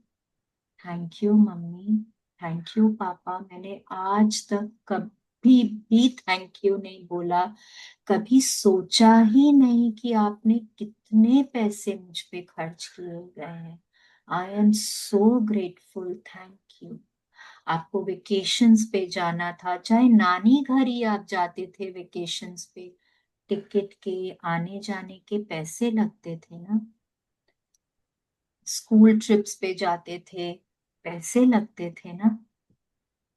Thank you mummy, thank you पापा। मैंने आज तक कभी भी थैंक यू नहीं बोला, कभी सोचा ही नहीं कि आपने कितने पैसे मुझ पे खर्च किए गए हैं। I am so grateful, thank you. आपको वेकेशंस पे जाना था, चाहे नानी घर ही आप जाते थे वेकेशंस पे, टिकट के आने जाने के पैसे लगते थे ना। स्कूल ट्रिप्स पे जाते थे, पैसे लगते थे ना।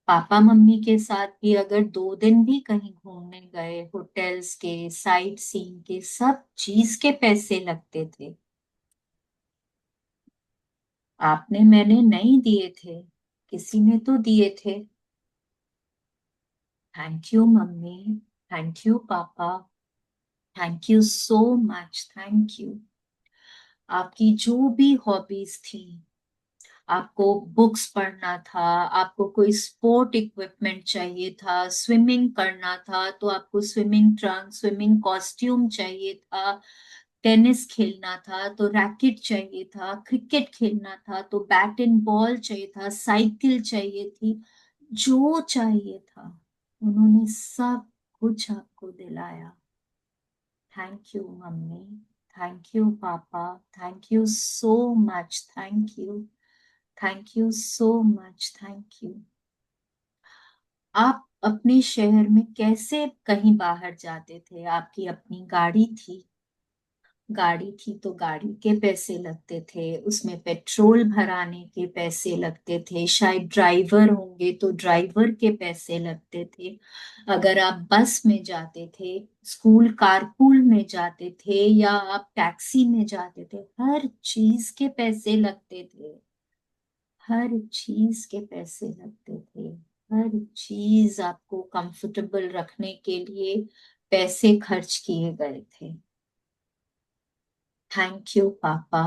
पापा मम्मी के साथ भी अगर 2 दिन भी कहीं घूमने गए, होटल्स के, साइट सीइंग के, सब चीज के पैसे लगते थे। आपने मैंने नहीं दिए थे, किसी ने तो दिए थे। Thank you mummy, thank you papa, thank you so much, thank you. आपकी जो भी हॉबीज थी, आपको बुक्स पढ़ना था, आपको कोई स्पोर्ट इक्विपमेंट चाहिए था, स्विमिंग करना था तो आपको स्विमिंग ट्रंक, स्विमिंग कॉस्ट्यूम चाहिए था, टेनिस खेलना था तो रैकेट चाहिए था, क्रिकेट खेलना था तो बैट एंड बॉल चाहिए था, साइकिल चाहिए थी, जो चाहिए था उन्होंने सब कुछ आपको दिलाया। Thank you mummy, thank you papa, thank you so much, thank you, thank you so much, thank you. आप अपने शहर में कैसे कहीं बाहर जाते थे? आपकी अपनी गाड़ी थी, गाड़ी थी तो गाड़ी के पैसे लगते थे, उसमें पेट्रोल भराने के पैसे लगते थे, शायद ड्राइवर होंगे तो ड्राइवर के पैसे लगते थे। अगर आप बस में जाते थे, स्कूल कारपूल में जाते थे, या आप टैक्सी में जाते थे, हर चीज के पैसे लगते थे। हर चीज के पैसे लगते थे। हर चीज आपको कंफर्टेबल रखने के लिए पैसे खर्च किए गए थे। Thank you papa,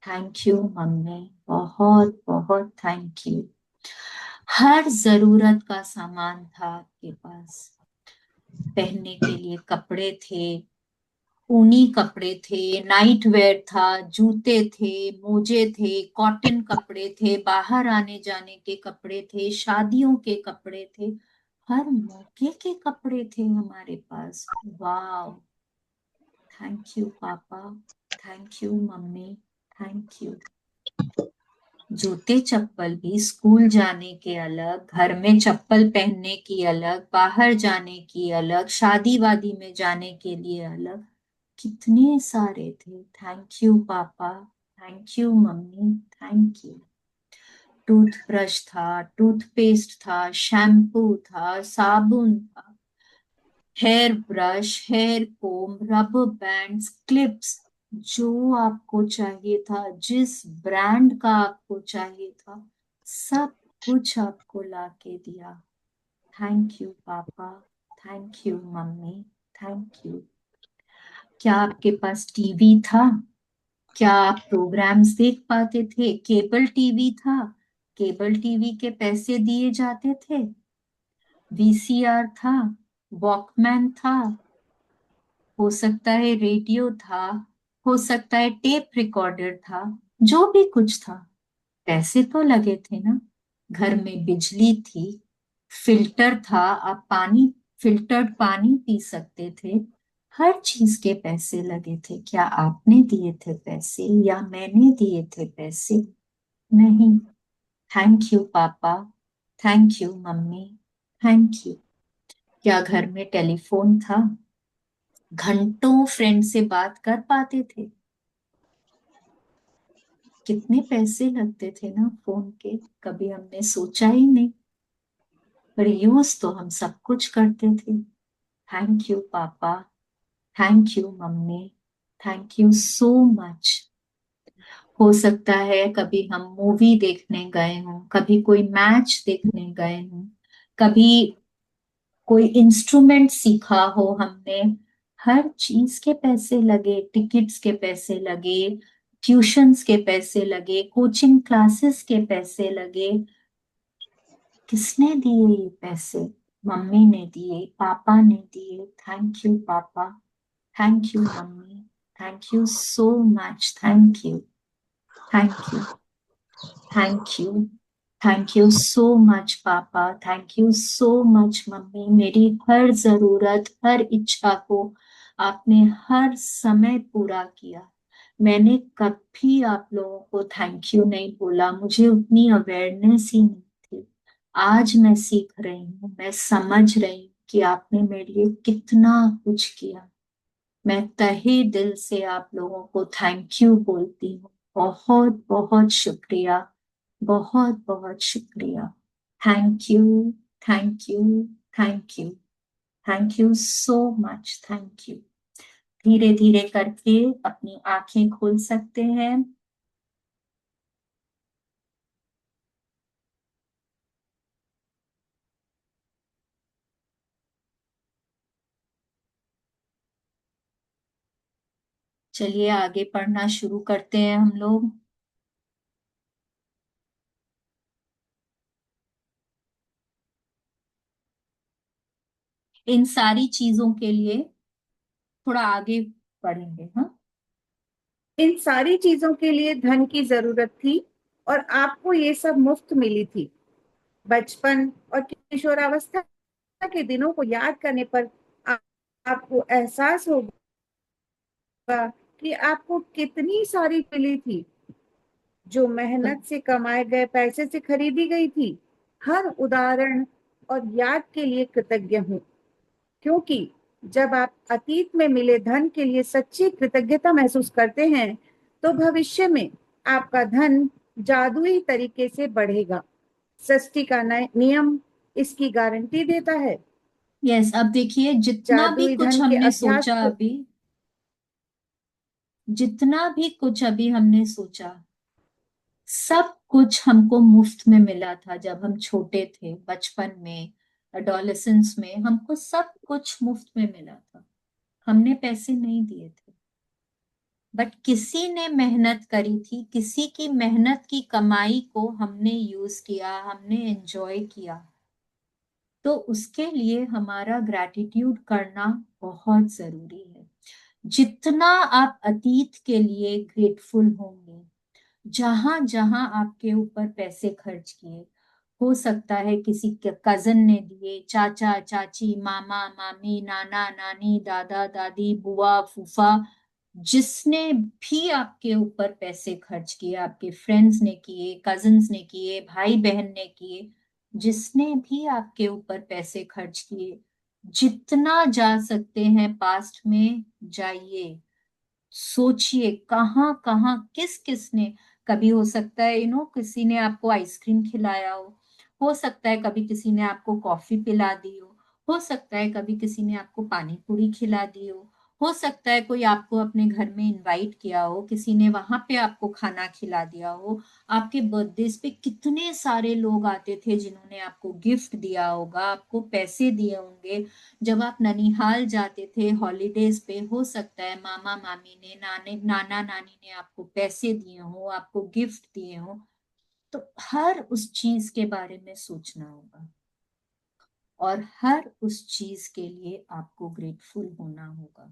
thank you mummy, बहुत बहुत थैंक यू। हर जरूरत का सामान था आपके पास। पहनने के लिए कपड़े थे, ऊनी कपड़े थे, नाइट वेयर था, जूते थे, मोजे थे, कॉटन कपड़े थे, बाहर आने जाने के कपड़े थे, शादियों के कपड़े थे, हर मौके के कपड़े थे हमारे पास। वाह, thank you papa, thank you mummy, thank you. जूते चप्पल भी स्कूल जाने के अलग, घर में चप्पल पहनने की अलग, बाहर जाने की अलग, शादी वादी में जाने के लिए अलग, कितने सारे थे। Thank you papa, thank you mummy, thank you. Toothbrush था, टूथपेस्ट था, शैम्पू था, साबुन था, हेयर ब्रश, हेयर कोम, रबर बैंड्स, क्लिप्स, जो आपको चाहिए था, जिस ब्रांड का आपको चाहिए था, सब कुछ आपको लाके दिया। Thank you papa, thank you mummy, thank you. क्या आपके पास टीवी था? क्या आप प्रोग्राम्स देख पाते थे? केबल टीवी था, केबल टीवी के पैसे दिए जाते थे। वीसीआर था, वॉकमैन था, हो सकता है रेडियो था, हो सकता है टेप रिकॉर्डर था, जो भी कुछ था, पैसे तो लगे थे ना। घर में बिजली थी, फिल्टर था, आप पानी, फिल्टर्ड पानी पी सकते थे, हर चीज के पैसे लगे थे। क्या आपने दिए थे पैसे या मैंने दिए थे पैसे? नहीं। Thank you papa, thank you mummy, thank you. क्या घर में टेलीफोन था? घंटों फ्रेंड से बात कर पाते थे? कितने पैसे लगते थे ना फोन के, कभी हमने सोचा ही नहीं, पर यूज तो हम सब कुछ करते थे। Thank you papa, thank you mummy, thank you so much. हो सकता है कभी हम मूवी देखने गए हों, कभी कोई मैच देखने गए हों, कभी कोई इंस्ट्रूमेंट सीखा हो हमने। हर चीज के पैसे लगे, टिकट्स के पैसे लगे, ट्यूशंस के पैसे लगे, कोचिंग क्लासेस के पैसे लगे। किसने दिए ये पैसे? मम्मी ने दिए, पापा ने दिए। Thank you papa, thank you mummy, thank you so much, thank you, thank you, thank you, thank you so much papa, thank you so much mummy. मेरी हर जरूरत, हर इच्छा को आपने हर समय पूरा किया। मैंने कभी आप लोगों को थैंक यू नहीं बोला, मुझे उतनी अवेयरनेस ही नहीं थी। आज मैं सीख रही हूँ, मैं समझ रही हूँ कि आपने मेरे लिए कितना कुछ किया। मैं तहे दिल से आप लोगों को थैंक यू बोलती हूँ। बहुत बहुत शुक्रिया, बहुत बहुत शुक्रिया। Thank you, thank you, thank you, thank you so much, thank you. धीरे धीरे करके अपनी आंखें खोल सकते हैं। चलिए आगे पढ़ना शुरू करते हैं हम लोग। इन सारी चीजों के लिए थोड़ा आगे पढ़ेंगे, हाँ। इन सारी चीजों के लिए धन की जरूरत थी और आपको ये सब मुफ्त मिली थी। बचपन और किशोरावस्था के दिनों को याद करने पर आपको एहसास होगा कि आपको कितनी सारी मिली थी, जो मेहनत से कमाए गए पैसे से खरीदी गई थी। हर उदाहरण और याद के लिए कृतज्ञ हूँ, क्योंकि जब आप अतीत में मिले धन के लिए सच्ची कृतज्ञता महसूस करते हैं, तो भविष्य में आपका धन जादुई तरीके से बढ़ेगा। सृष्टि का नियम इसकी गारंटी देता है। यस, अब देखिए जादुई धन के अभ्यास को जितना भी कुछ अभी हमने सोचा, सब कुछ हमको मुफ्त में मिला था जब हम छोटे थे, बचपन में, एडोलेसेंस में। हमको सब कुछ मुफ्त में मिला था, हमने पैसे नहीं दिए थे। बट किसी ने मेहनत करी थी, किसी की मेहनत की कमाई को हमने यूज किया, हमने एंजॉय किया। तो उसके लिए हमारा ग्रैटिट्यूड करना बहुत जरूरी है। जितना आप अतीत के लिए ग्रेटफुल होंगे, जहां जहां आपके ऊपर पैसे खर्च किए, हो सकता है किसी के कजन ने दिए, चाचा चाची, मामा मामी, नाना नानी, दादा दादी, बुआ फूफा, जिसने भी आपके ऊपर पैसे खर्च किए, आपके फ्रेंड्स ने किए, कजन्स ने किए, भाई बहन ने किए, जिसने भी आपके ऊपर पैसे खर्च किए, जितना जा सकते हैं पास्ट में जाइए। सोचिए कहाँ कहाँ किस किस ने, कभी हो सकता है किसी ने आपको आइसक्रीम खिलाया हो सकता है कभी किसी ने आपको कॉफी पिला दी हो सकता है कभी किसी ने आपको पानी पूरी खिला दी हो सकता है कोई आपको अपने घर में इनवाइट किया हो, किसी ने वहां पे आपको खाना खिला दिया हो। आपके बर्थडे पे कितने सारे लोग आते थे जिन्होंने आपको गिफ्ट दिया होगा, आपको पैसे दिए होंगे। जब आप ननिहाल जाते थे हॉलीडेज पे, हो सकता है मामा मामी ने, नाना नानी ने आपको पैसे दिए हो, आपको गिफ्ट दिए हो। तो हर उस चीज के बारे में सोचना होगा और हर उस चीज के लिए आपको ग्रेटफुल होना होगा,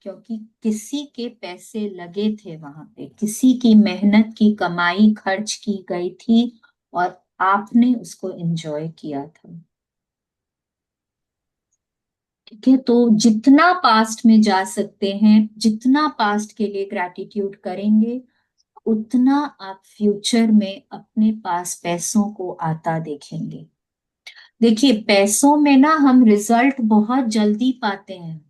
क्योंकि किसी के पैसे लगे थे वहां पे, किसी की मेहनत की कमाई खर्च की गई थी और आपने उसको एंजॉय किया था। ठीक है, तो जितना पास्ट में जा सकते हैं, जितना पास्ट के लिए ग्रैटिट्यूड करेंगे, उतना आप फ्यूचर में अपने पास पैसों को आता देखेंगे। देखिए पैसों में ना हम रिजल्ट बहुत जल्दी पाते हैं।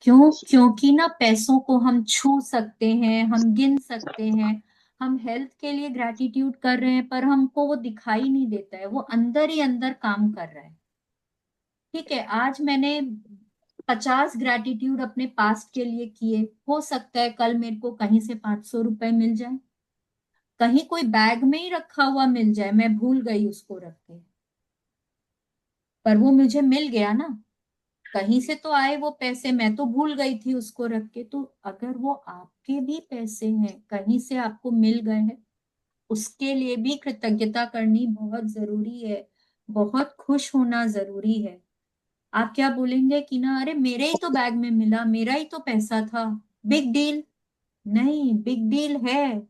क्यों? क्योंकि ना पैसों को हम छू सकते हैं, हम गिन सकते हैं। हम हेल्थ के लिए ग्रैटिट्यूड कर रहे हैं पर हमको वो दिखाई नहीं देता है, वो अंदर ही अंदर काम कर रहा है। ठीक है, आज मैंने 50 ग्रैटिट्यूड अपने पास्ट के लिए किए, हो सकता है कल मेरे को कहीं से 500 रुपए मिल जाए। कहीं कोई बैग में ही रखा हुआ मिल जाए, मैं भूल गई उसको रख के, पर वो मुझे मिल गया ना, कहीं से तो आए वो पैसे, मैं तो भूल गई थी उसको रख के। तो अगर वो आपके भी पैसे हैं, कहीं से आपको मिल गए हैं, उसके लिए भी कृतज्ञता करनी बहुत जरूरी है, बहुत खुश होना जरूरी है। आप क्या बोलेंगे कि ना अरे मेरे ही तो बैग में मिला, मेरा ही तो पैसा था, बिग डील। नहीं, बिग डील है,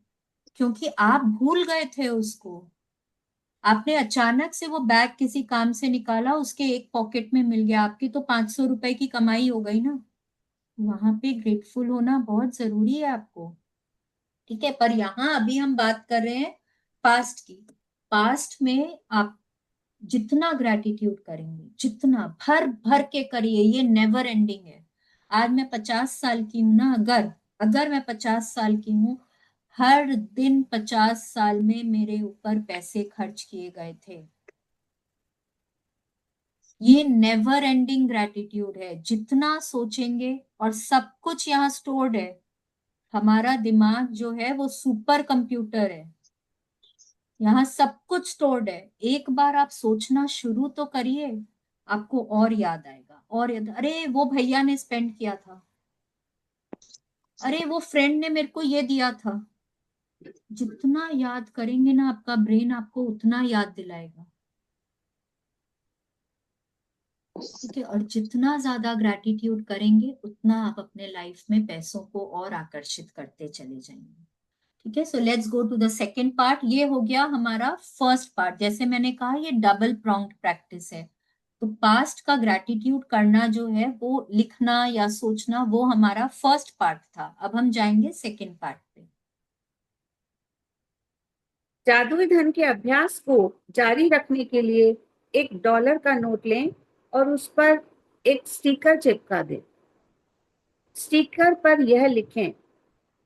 क्योंकि आप भूल गए थे उसको। आपने अचानक से वो बैग किसी काम से निकाला, उसके एक पॉकेट में मिल गया, आपकी तो 500 रुपए की कमाई हो गई ना। वहां पे ग्रेटफुल होना बहुत जरूरी है आपको। ठीक है, पर यहाँ अभी हम बात कर रहे हैं पास्ट की। पास्ट में आप जितना ग्रेटिट्यूड करेंगे, जितना भर भर के करिए, ये नेवर एंडिंग है। आज मैं 50 साल की हूं ना, अगर अगर मैं 50 साल की हूँ, हर दिन 50 साल में मेरे ऊपर पैसे खर्च किए गए थे। ये नेवर एंडिंग ग्रेटिट्यूड है, जितना सोचेंगे, और सब कुछ यहाँ स्टोर्ड है। हमारा दिमाग जो है वो सुपर कंप्यूटर है, यहाँ सब कुछ स्टोर्ड है। एक बार आप सोचना शुरू तो करिए, आपको और याद आएगा, और याद, अरे वो भैया ने स्पेंड किया था, अरे वो फ्रेंड ने मेरे को ये दिया था। जितना याद करेंगे ना, आपका ब्रेन आपको उतना याद दिलाएगा। ठीक है, और जितना ज्यादा ग्रेटिट्यूड करेंगे, उतना आप अपने लाइफ में पैसों को और आकर्षित करते चले जाएंगे। ठीक है, so let's go to the second part. ये हो गया हमारा फर्स्ट पार्ट। जैसे मैंने कहा, ये डबल प्रोंग्ड प्रैक्टिस है। तो पास्ट का ग्रेटिट्यूड करना जो है, वो लिखना या सोचना, वो हमारा फर्स्ट पार्ट था। अब हम जाएंगे सेकेंड पार्ट पे। जादुई धन के अभ्यास को जारी रखने के लिए $1 का नोट लें और उस पर एक स्टिकर चिपका दें। स्टिकर पर यह लिखें,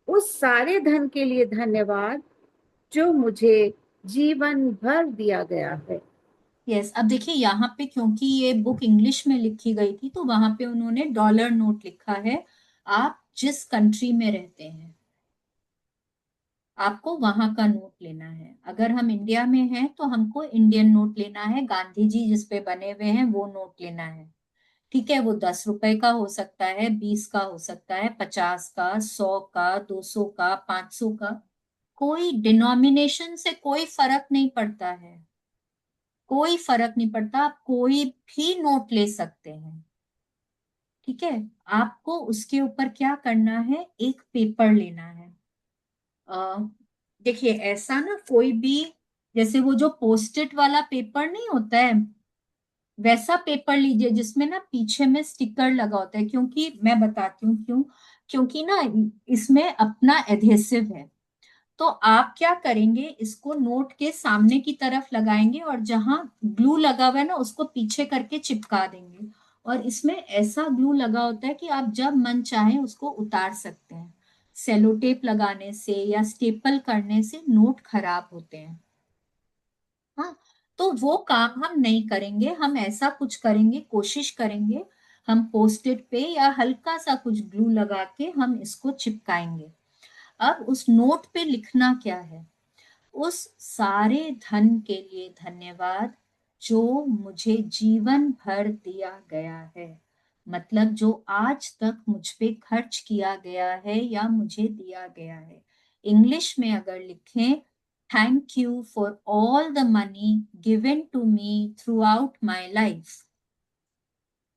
उस सारे धन के लिए धन्यवाद जो मुझे जीवन भर दिया गया है। यस, अब देखिए यहाँ पे, क्योंकि ये बुक इंग्लिश में लिखी गई थी, तो वहां पे उन्होंने डॉलर नोट लिखा है। आप जिस कंट्री में रहते हैं, आपको वहां का नोट लेना है। अगर हम इंडिया में हैं तो हमको इंडियन नोट लेना है, गांधी जी जिस पे बने हुए हैं वो नोट लेना है। ठीक है, वो 10 रुपए का हो सकता है, 20 का हो सकता है, 50 का, 100 का, 200 का, 500 का। कोई डिनोमिनेशन से कोई फर्क नहीं पड़ता है, कोई फर्क नहीं पड़ता, आप कोई भी नोट ले सकते हैं। ठीक है, आपको उसके ऊपर क्या करना है, एक पेपर लेना है। अ, देखिए ऐसा ना, कोई भी, जैसे वो जो पोस्टिट वाला पेपर नहीं होता है, वैसा पेपर लीजिए जिसमें ना पीछे में स्टिकर लगा होता है। क्योंकि मैं बताती हूँ क्यों, क्योंकि ना इसमें अपना एडहेसिव है। तो आप क्या करेंगे, इसको नोट के सामने की तरफ लगाएंगे, और जहां ग्लू लगा हुआ है ना, उसको पीछे करके चिपका देंगे। और इसमें ऐसा ग्लू लगा होता है कि आप जब मन चाहे उसको उतार सकते हैं। सेलो टेप लगाने से या स्टेपल करने से नोट खराब होते हैं। हाँ, तो वो काम हम नहीं करेंगे, हम ऐसा कुछ करेंगे, कोशिश करेंगे, हम पोस्टेड पे या हल्का सा कुछ ग्लू लगा के हम इसको चिपकाएंगे। अब उस नोट पे लिखना क्या है, उस सारे धन के लिए धन्यवाद जो मुझे जीवन भर दिया गया है। मतलब जो आज तक मुझ पे खर्च किया गया है या मुझे दिया गया है। इंग्लिश में अगर लिखें, thank you for all the money given to me throughout my life.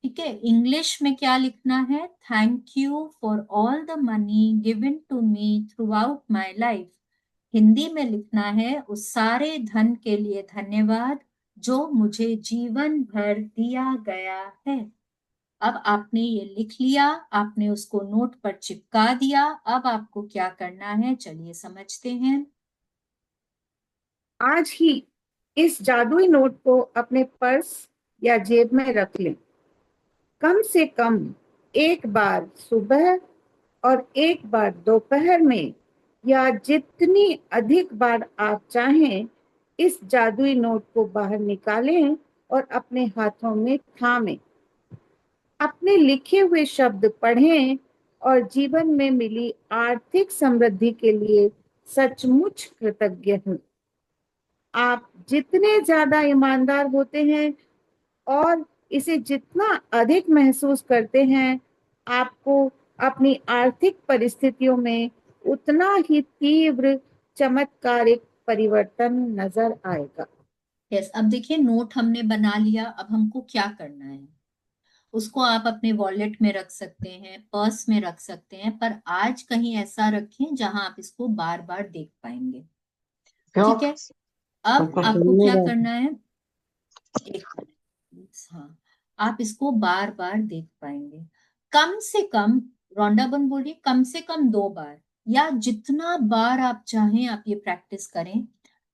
ठीक है, इंग्लिश में क्या लिखना है, thank you for all the money given to me throughout my life. Hindi में लिखना है, उस सारे धन के लिए धन्यवाद जो मुझे जीवन भर दिया गया है। अब आपने ये लिख लिया, आपने उसको नोट पर चिपका दिया। अब आपको क्या करना है, चलिए समझते हैं। आज ही इस जादुई नोट को अपने पर्स या जेब में रख लें। कम से कम एक बार सुबह और एक बार दोपहर में, या जितनी अधिक बार आप चाहें, इस जादुई नोट को बाहर निकालें और अपने हाथों में थामें। अपने लिखे हुए शब्द पढ़ें और जीवन में मिली आर्थिक समृद्धि के लिए सचमुच कृतज्ञ हूँ। आप जितने ज्यादा ईमानदार होते हैं और इसे जितना अधिक महसूस करते हैं, आपको अपनी आर्थिक परिस्थितियों में उतना ही तीव्र चमत्कारिक परिवर्तन नजर आएगा। यस, अब देखिए नोट हमने बना लिया, अब हमको क्या करना है। उसको आप अपने वॉलेट में रख सकते हैं, पर्स में रख सकते हैं, पर आज कहीं ऐसा रखें जहां आप इसको बार बार देख पाएंगे। ठीक है, अब आपको क्या करना है, एक मिनट, हाँ, आप इसको बार बार देख पाएंगे। कम से कम, रौंडाबन बोलिए, कम से कम 2 बार या जितना बार आप चाहें आप ये प्रैक्टिस करें।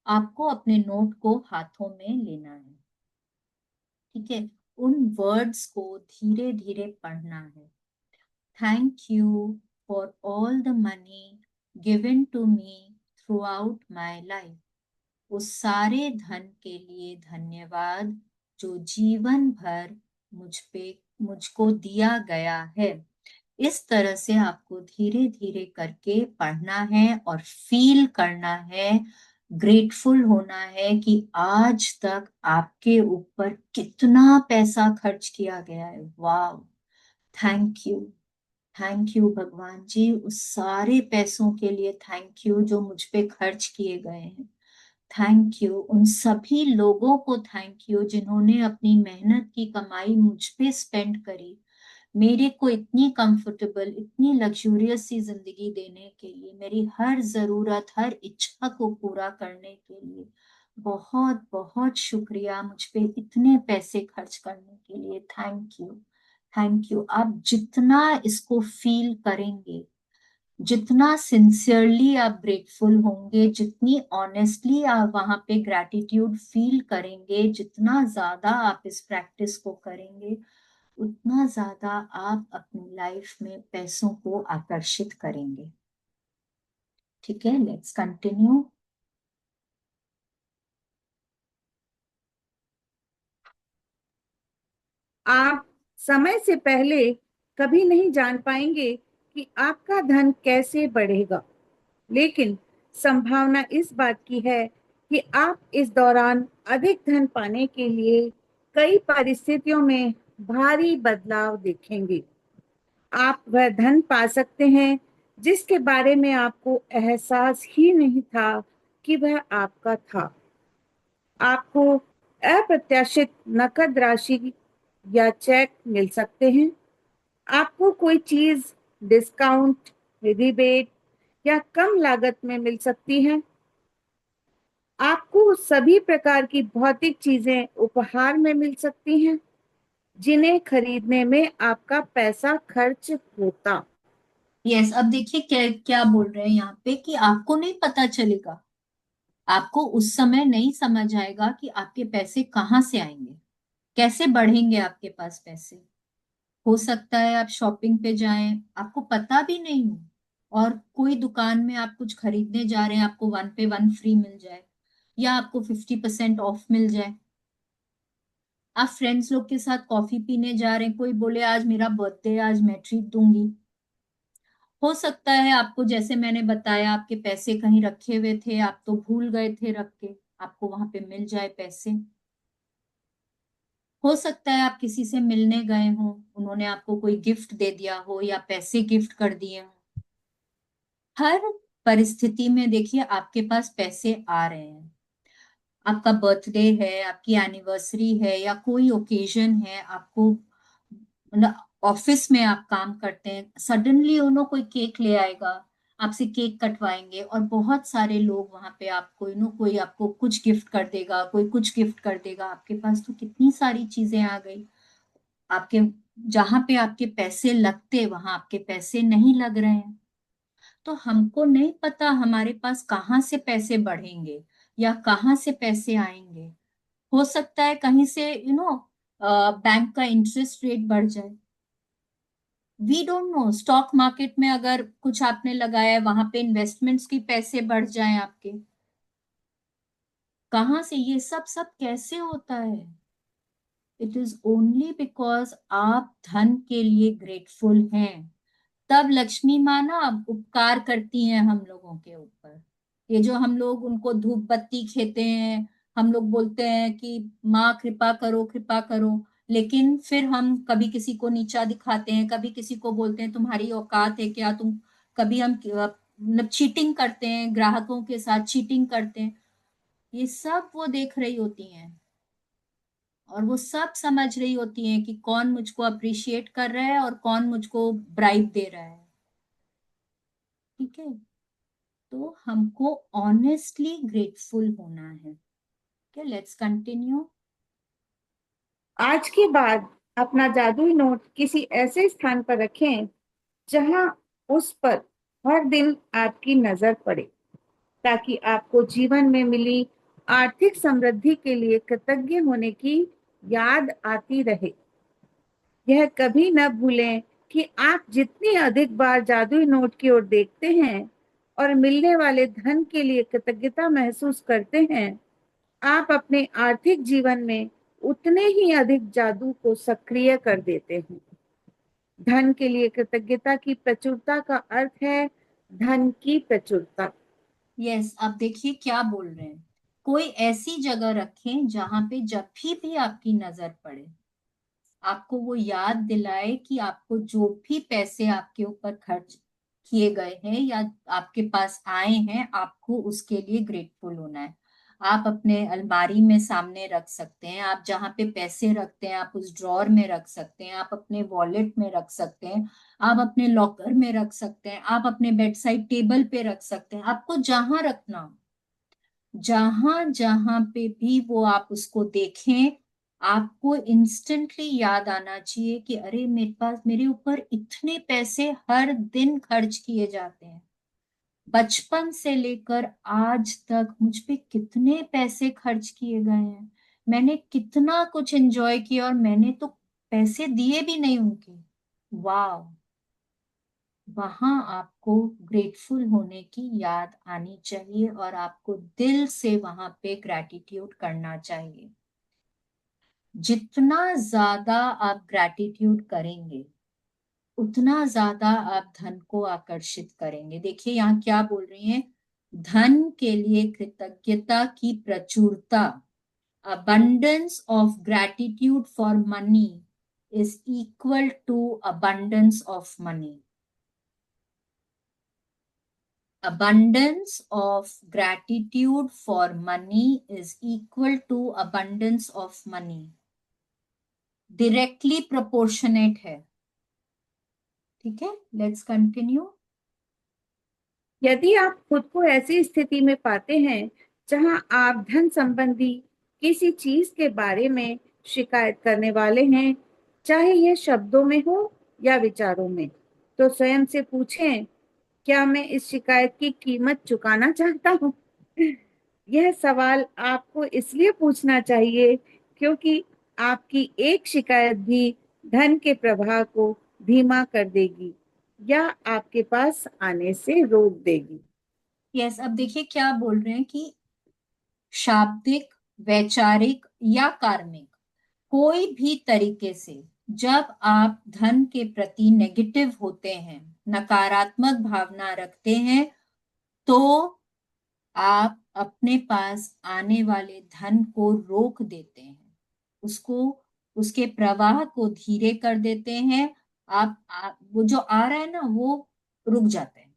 आपको अपने नोट को हाथों में लेना है। ठीक है, उन वर्ड्स को धीरे धीरे पढ़ना है। Thank you for all the money given to me throughout my life. उस सारे धन के लिए धन्यवाद जो जीवन भर मुझको दिया गया है। इस तरह से आपको धीरे धीरे करके पढ़ना है और फील करना है, ग्रेटफुल होना है कि आज तक आपके ऊपर कितना पैसा खर्च किया गया है। वाह, थैंक यू, थैंक यू भगवान जी, उस सारे पैसों के लिए थैंक यू जो मुझ पे खर्च किए गए हैं। थैंक यू उन सभी लोगों को, थैंक यू जिन्होंने अपनी मेहनत की कमाई मुझ पे स्पेंड करी, मेरे को इतनी कंफर्टेबल, इतनी लग्जूरियस सी जिंदगी देने के लिए, मेरी हर जरूरत, हर इच्छा को पूरा करने के लिए बहुत बहुत शुक्रिया, मुझ पे इतने पैसे खर्च करने के लिए थैंक यू, थैंक यू। आप जितना इसको फील करेंगे, जितना सिंसियरली आप ग्रेटफुल होंगे, जितनी ऑनेस्टली आप वहां पे ग्रैटिट्यूड फील करेंगे, जितना ज्यादा आप इस प्रैक्टिस को करेंगे, उतना ज्यादा आप अपनी लाइफ में पैसों को आकर्षित करेंगे। ठीक है, लेट्स कंटिन्यू। आप समय से पहले कभी नहीं जान पाएंगे कि आपका धन कैसे बढ़ेगा, लेकिन संभावना इस बात की है कि आप इस दौरान अधिक धन पाने के लिए कई परिस्थितियों में भारी बदलाव देखेंगे। आप वह धन पा सकते हैं जिसके बारे में आपको एहसास ही नहीं था कि वह आपका था। आपको अप्रत्याशित नकद राशि या चेक मिल सकते हैं। आपको कोई चीज डिस्काउंट, रिबेट या कम लागत में मिल सकती है। आपको सभी प्रकार की भौतिक चीजें उपहार में मिल सकती हैं जिन्हें खरीदने में आपका पैसा खर्च होता। यस, अब देखिए क्या क्या बोल रहे हैं यहाँ पे कि आपको नहीं पता चलेगा, आपको उस समय नहीं समझ आएगा कि आपके पैसे कहाँ से आएंगे, कैसे बढ़ेंगे आपके पास पैसे। हो सकता है आप शॉपिंग पे जाएं, आपको पता भी नहीं हो, और कोई दुकान में आप कुछ खरीदने जा रहे हैं, आपको 1 पे 1 फ्री मिल जाए, या आपको 50% ऑफ मिल जाए। आप फ्रेंड्स लोग के साथ कॉफी पीने जा रहे हैं, कोई बोले आज मेरा बर्थडे है, आज मैं ट्रीट दूंगी। हो सकता है आपको, जैसे मैंने बताया, आपके पैसे कहीं रखे हुए थे, आप तो भूल गए थे रख के, आपको वहां पे मिल जाए पैसे। हो सकता है आप किसी से मिलने गए हो, उन्होंने आपको कोई गिफ्ट दे दिया हो या पैसे गिफ्ट कर दिए हो। हर परिस्थिति में देखिए आपके पास पैसे आ रहे हैं। आपका बर्थडे है, आपकी एनिवर्सरी है, या कोई ओकेजन है, आपको मतलब ऑफिस में आप काम करते हैं, सडनली उन्होंने कोई केक ले आएगा, आपसे केक कटवाएंगे, और बहुत सारे लोग वहां पे आपको कोई आपको कुछ गिफ्ट कर देगा, कोई कुछ गिफ्ट कर देगा। आपके पास तो कितनी सारी चीजें आ गई। आपके जहां पे आपके पैसे लगते वहां आपके पैसे नहीं लग रहे हैं। तो हमको नहीं पता हमारे पास कहाँ से पैसे बढ़ेंगे या कहाँ से पैसे आएंगे। हो सकता है कहीं से बैंक का इंटरेस्ट रेट बढ़ जाए। We don't know, stock market में अगर कुछ आपने लगाया है, वहां पे इन्वेस्टमेंट्स की पैसे बढ़ जाएं आपके। कहाँ से ये सब सब कैसे होता है? इट इज ओनली बिकॉज आप धन के लिए ग्रेटफुल हैं। तब लक्ष्मी माँ ना उपकार करती हैं हम लोगों के ऊपर। ये जो हम लोग उनको धूप बत्ती खेते हैं, हम लोग बोलते हैं कि माँ कृपा करो कृपा करो, लेकिन फिर हम कभी किसी को नीचा दिखाते हैं, कभी किसी को बोलते हैं तुम्हारी औकात है क्या तुम, कभी हम मतलब चीटिंग करते हैं, ग्राहकों के साथ चीटिंग करते हैं। ये सब वो देख रही होती हैं, और वो सब समझ रही होती हैं कि कौन मुझको अप्रिशिएट कर रहा है और कौन मुझको ब्राइब दे रहा है। ठीक है, तो हमको ऑनेस्टली ग्रेटफुल होना है। Okay, let's continue. आज के बाद अपना जादुई नोट किसी ऐसे स्थान पर रखें जहां उस पर हर दिन आपकी नजर पड़े, ताकि आपको जीवन में मिली आर्थिक समृद्धि के लिए कृतज्ञ होने की याद आती रहे। यह कभी न भूलें कि आप जितनी अधिक बार जादुई नोट की ओर देखते हैं और मिलने वाले धन के लिए कृतज्ञता महसूस करते हैं, आप अपने आर्थिक जीवन में उतने ही अधिक जादू को सक्रिय कर देते हैं। धन के लिए कृतज्ञता की प्रचुरता का अर्थ है धन की प्रचुरता। यस, अब देखिए क्या बोल रहे हैं। कोई ऐसी जगह रखें जहां पे जब भी आपकी नजर पड़े, आपको वो याद दिलाए कि आपको जो भी पैसे आपके ऊपर खर्च किए गए हैं या आपके पास आए हैं, आपको उसके लिए ग्रेटफुल होना है। आप अपने अलमारी में सामने रख सकते हैं, आप जहाँ पे पैसे रखते हैं आप उस ड्रॉर में रख सकते हैं, आप अपने वॉलेट में रख सकते हैं, आप अपने लॉकर में रख सकते हैं, आप अपने बेड साइड टेबल पे रख सकते हैं, आपको जहां रखना हो, जहां जहां पे भी वो आप उसको देखें, आपको इंस्टेंटली याद आना चाहिए कि अरे मेरे पास, मेरे ऊपर इतने पैसे हर दिन खर्च किए जाते हैं, बचपन से लेकर आज तक मुझ पे कितने पैसे खर्च किए गए हैं, मैंने कितना कुछ एंजॉय किया और मैंने तो पैसे दिए भी नहीं उनके। वाह, वहां आपको ग्रेटफुल होने की याद आनी चाहिए और आपको दिल से वहां पे ग्रैटिट्यूड करना चाहिए। जितना ज्यादा आप ग्रैटिट्यूड करेंगे, उतना ज्यादा आप धन को आकर्षित करेंगे। देखिए यहाँ क्या बोल रही हैं, धन के लिए कृतज्ञता की प्रचुरता, abundance of gratitude for money is equal to abundance of money. Abundance of gratitude for money is equal to abundance of money. Directly proportionate है। ठीक है, लेट्स कंटिन्यू। यदि आप खुद को ऐसी स्थिति में पाते हैं जहां आप धन संबंधी किसी चीज के बारे में शिकायत करने वाले हैं, चाहे यह शब्दों में हो या विचारों में, तो स्वयं से पूछें, क्या मैं इस शिकायत की कीमत चुकाना चाहता हूँ? यह सवाल आपको इसलिए पूछना चाहिए क्योंकि आपकी एक शिकायत भी धन के प्रवाह को धीमा कर देगी या आपके पास आने से रोक देगी। यस, अब देखिए क्या बोल रहे हैं कि शाब्दिक, वैचारिक या कार्मिक, कोई भी तरीके से जब आप धन के प्रति नेगेटिव होते हैं, नकारात्मक भावना रखते हैं, तो आप अपने पास आने वाले धन को रोक देते हैं, उसको, उसके प्रवाह को धीरे कर देते हैं। आप वो जो आ रहा है ना वो रुक जाते हैं।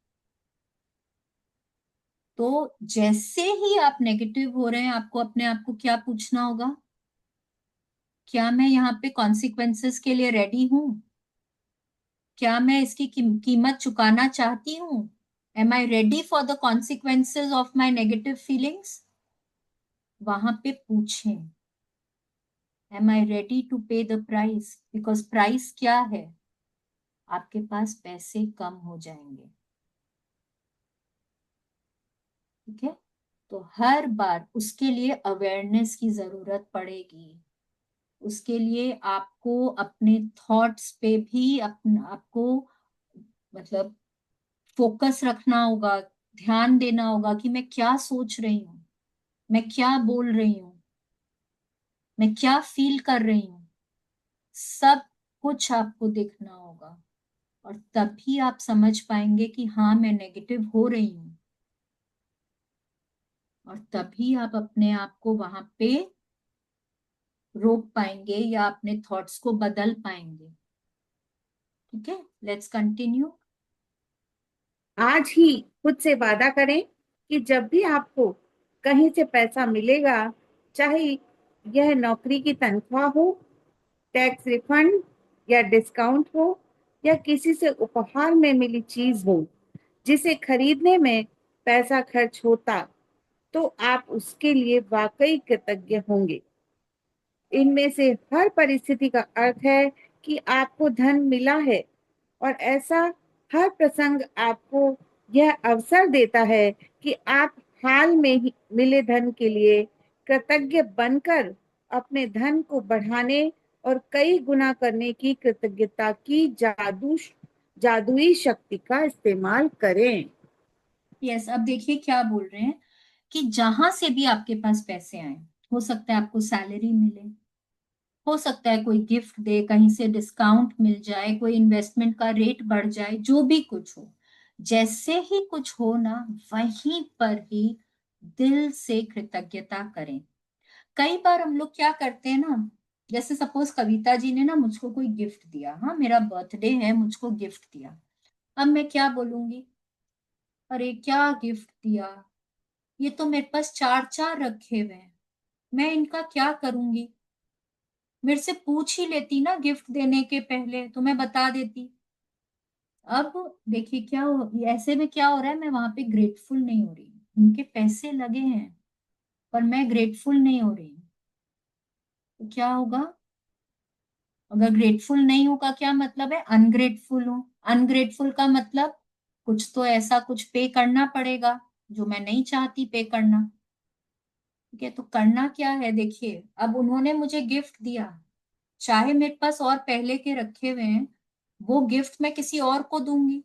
तो जैसे ही आप नेगेटिव हो रहे हैं, आपको अपने आप को क्या पूछना होगा, क्या मैं यहाँ पे कॉन्सिक्वेंसेस के लिए रेडी हूं? क्या मैं इसकी कीमत चुकाना चाहती हूँ? Am I ready for the consequences of my negative feelings? वहां पे पूछें, am I ready to pay the price? Because price क्या है, आपके पास पैसे कम हो जाएंगे। ठीक है, तो हर बार उसके लिए अवेयरनेस की जरूरत पड़ेगी। उसके लिए आपको अपने थॉट्स पे भी अपना, आपको मतलब फोकस रखना होगा, ध्यान देना होगा कि मैं क्या सोच रही हूँ, मैं क्या बोल रही हूँ, मैं क्या फील कर रही हूँ, सब कुछ आपको देखना होगा। और तभी आप समझ पाएंगे कि हाँ मैं नेगेटिव हो रही हूँ। और तभी आप अपने आप को वहां पे रोक पाएंगे या अपने थॉट्स को बदल पाएंगे। ठीक है, लेट्स कंटिन्यू। आज ही खुद से वादा करें कि जब भी आपको कहीं से पैसा मिलेगा, चाहे यह नौकरी की तनख्वाह हो, टैक्स रिफंड या डिस्काउंट हो, या किसी से उपहार में मिली चीज हो जिसे खरीदने में पैसा खर्च होता, तो आप उसके लिए वाकई कृतज्ञ होंगे। इनमें से हर परिस्थिति का अर्थ है कि आपको धन मिला है, और ऐसा हर प्रसंग आपको यह अवसर देता है कि आप हाल में ही मिले धन के लिए कृतज्ञ बनकर अपने धन को बढ़ाने और कई गुना करने की कृतज्ञता की जादुई शक्ति का इस्तेमाल करें। यस, अब देखिए क्या बोल रहे हैं कि जहां से भी आपके पास पैसे आए, हो सकता है आपको सैलरी मिले, हो सकता है कोई गिफ्ट दे, कहीं से डिस्काउंट मिल जाए, कोई इन्वेस्टमेंट का रेट बढ़ जाए, जो भी कुछ हो, जैसे ही कुछ हो ना, वहीं पर ही दिल से कृतज्ञता करें। कई बार हम लोग क्या करते हैं ना, जैसे सपोज कविता जी ने ना मुझको कोई गिफ्ट दिया, हाँ मेरा बर्थडे है, मुझको गिफ्ट दिया। अब मैं क्या बोलूंगी, अरे क्या गिफ्ट दिया, ये तो मेरे पास चार चार रखे हुए हैं, मैं इनका क्या करूंगी। मेरे से पूछ ही लेती ना गिफ्ट देने के पहले, तो मैं बता देती। अब देखिए क्या हो, ऐसे में क्या हो रहा है, मैं वहां पे ग्रेटफुल नहीं हो रही, उनके पैसे लगे हैं पर मैं ग्रेटफुल नहीं हो रही। तो क्या होगा, अगर ग्रेटफुल नहीं होगा क्या मतलब है, अनग्रेटफुल हूं। अनग्रेटफुल का मतलब कुछ तो ऐसा कुछ पे करना पड़ेगा जो मैं नहीं चाहती पे करना। ठीक है, तो करना क्या है, देखिए अब उन्होंने मुझे गिफ्ट दिया, चाहे मेरे पास और पहले के रखे हुए हैं, वो गिफ्ट मैं किसी और को दूंगी।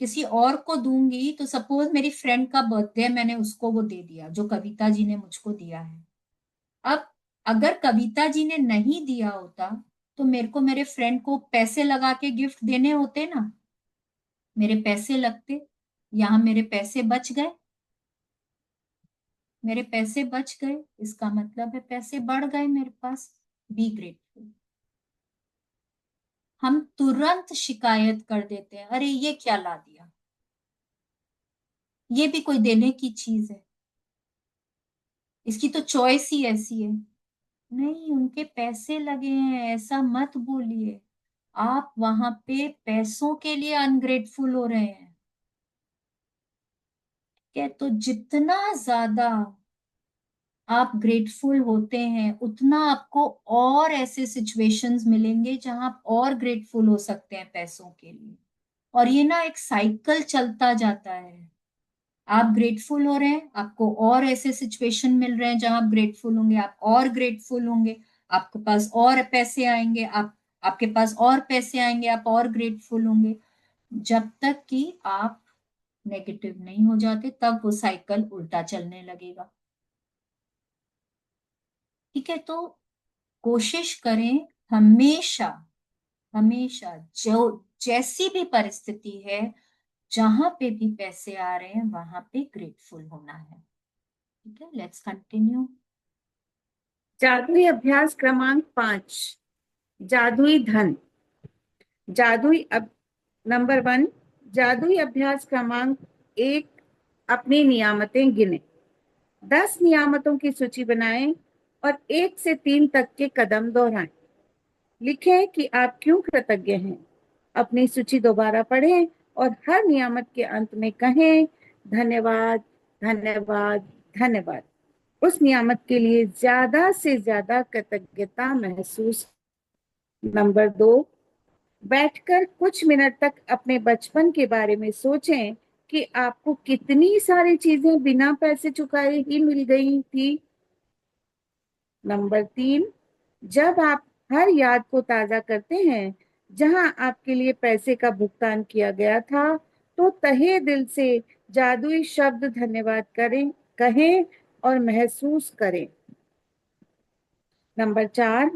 किसी और को दूंगी तो सपोज मेरी फ्रेंड का बर्थडे, मैंने उसको वो दे दिया जो कविता जी ने मुझको दिया है। अब अगर कविता जी ने नहीं दिया होता तो मेरे को मेरे फ्रेंड को पैसे लगा के गिफ्ट देने होते ना, मेरे पैसे लगते, यहाँ मेरे पैसे बच गए, मेरे पैसे बच गए, इसका मतलब है पैसे बढ़ गए मेरे पास। Be grateful. हम तुरंत शिकायत कर देते हैं, अरे ये क्या ला दिया, ये भी कोई देने की चीज है, इसकी तो चॉइस ही ऐसी है। नहीं, उनके पैसे लगे हैं, ऐसा मत बोलिए। आप वहां पे पैसों के लिए अनग्रेटफुल हो रहे हैं। ठीक है, तो जितना ज्यादा आप ग्रेटफुल होते हैं, उतना आपको और ऐसे सिचुएशंस मिलेंगे जहां आप और ग्रेटफुल हो सकते हैं पैसों के लिए। और ये ना एक साइकिल चलता जाता है। आप ग्रेटफुल हो रहे हैं, आपको और ऐसे सिचुएशन मिल रहे हैं जहां आप ग्रेटफुल होंगे, आप और ग्रेटफुल होंगे, आपके पास और पैसे आएंगे, आपके पास और पैसे आएंगे, आप और ग्रेटफुल होंगे, जब तक कि आप नेगेटिव नहीं हो जाते, तब वो साइकिल उल्टा चलने लगेगा। ठीक है, तो कोशिश करें हमेशा, हमेशा जो जैसी भी परिस्थिति है, जहां पे भी पैसे आ रहे हैं वहां पे ग्रेटफुल होना है। ठीक है, लेट्स कंटिन्यू। जादुई अभ्यास क्रमांक 5, जादुई धन। जादुई अब नंबर 1, जादुई अभ्यास क्रमांक 1, अपनी नियामतें गिने। 10 नियामतों की सूची बनाएं और 1 से 3 तक के कदम दोहराएं। लिखें कि आप क्यों कृतज्ञ हैं। अपनी सूची दोबारा पढ़ें और हर नियामत के अंत में कहें, धन्यवाद, धन्यवाद, धन्यवाद। उस नियामत के लिए ज्यादा से ज्यादा कृतज्ञता महसूस। नंबर 2, बैठकर कुछ मिनट तक अपने बचपन के बारे में सोचें कि आपको कितनी सारी चीजें बिना पैसे चुकाए ही मिल गई थी। नंबर 3, जब आप हर याद को ताजा करते हैं जहां आपके लिए पैसे का भुगतान किया गया था, तो तहे दिल से जादुई शब्द धन्यवाद करें, कहें और महसूस करें। नंबर 4,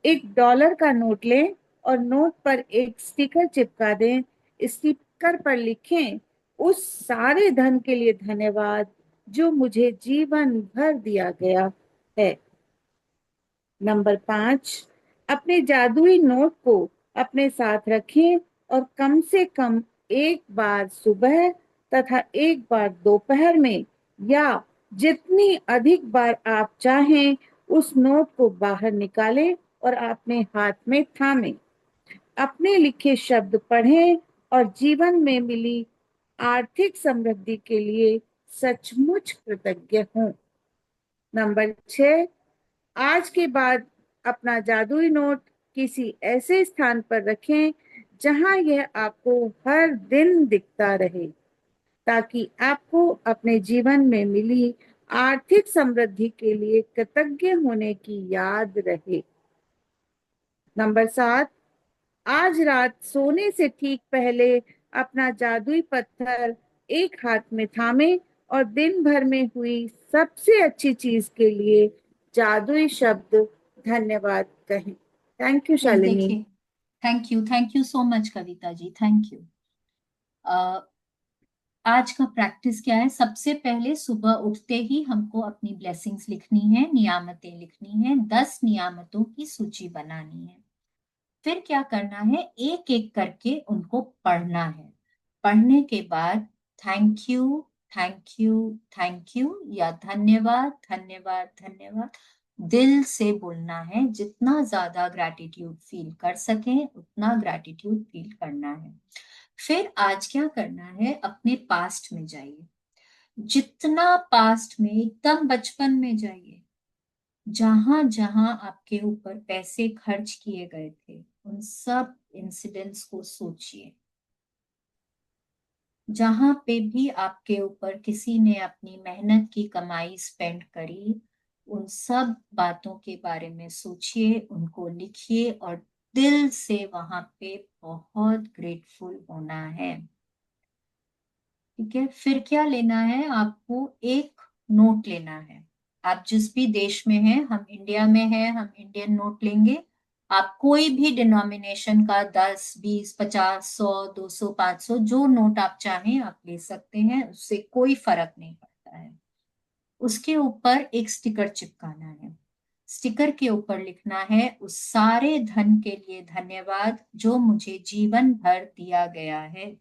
$1 का नोट लें और नोट पर एक स्टिकर चिपका दें। स्टिकर पर लिखें, उस सारे धन के लिए धन्यवाद जो मुझे जीवन भर दिया गया है। नंबर 5, अपने जादुई नोट को अपने साथ रखें और कम से कम एक बार सुबह तथा एक बार दोपहर में या जितनी अधिक बार आप चाहें उस नोट को बाहर निकालें और अपने हाथ में थामें। अपने लिखे शब्द पढ़ें और जीवन में मिली आर्थिक समृद्धि के लिए सचमुच कृतज्ञ हों। नंबर 6, आज के बाद अपना जादुई नोट किसी ऐसे स्थान पर रखें जहां यह आपको हर दिन दिखता रहे, ताकि आपको अपने जीवन में मिली आर्थिक समृद्धि के लिए कृतज्ञ होने की याद रहे। नंबर 7, आज रात सोने से ठीक पहले अपना जादुई पत्थर एक हाथ में थामे और दिन भर में हुई सबसे अच्छी चीज के लिए जादुई शब्द धन्यवाद कहें। Thank you Shalini. देखिए, thank you so much Kavita ji, thank you. आज का प्रैक्टिस क्या है? सबसे पहले सुबह उठते ही हमको अपनी ब्लेसिंग्स लिखनी है, नियामतें लिखनी है, 10 नियामतों की सूची बनानी है। फिर क्या करना है? एक एक करके उनको पढ़ना है। पढ़ने के बाद thank you, thank you, thank you या धन्यवाद, धन्यवाद, धन्यवाद दिल से बोलना है। जितना ज्यादा ग्रैटिट्यूड फील कर सकें उतना ग्रैटिट्यूड फील करना है। फिर आज क्या करना है? अपने पास्ट में जाइए, जितना पास्ट में, एकदम बचपन में जाइए, जहां जहां आपके ऊपर पैसे खर्च किए गए थे उन सब इंसिडेंट्स को सोचिए। जहां पे भी आपके ऊपर किसी ने अपनी मेहनत की कमाई स्पेंड करी, उन सब बातों के बारे में सोचिए, उनको लिखिए और दिल से वहां पे बहुत ग्रेटफुल होना है। ठीक है? फिर क्या लेना है? आपको एक नोट लेना है। आप जिस भी देश में हैं, हम इंडिया में हैं, हम इंडियन नोट लेंगे। आप कोई भी डिनोमिनेशन का 10, 20, 50, 100, 200, 500 जो नोट आप चाहें आप ले सकते हैं, उससे कोई फर्क नहीं पड़ता है। उसके ऊपर एक स्टिकर चिपकाना है। स्टिकर के ऊपर लिखना है, उस सारे धन के लिए धन्यवाद जो मुझे जीवन भर दिया गया है।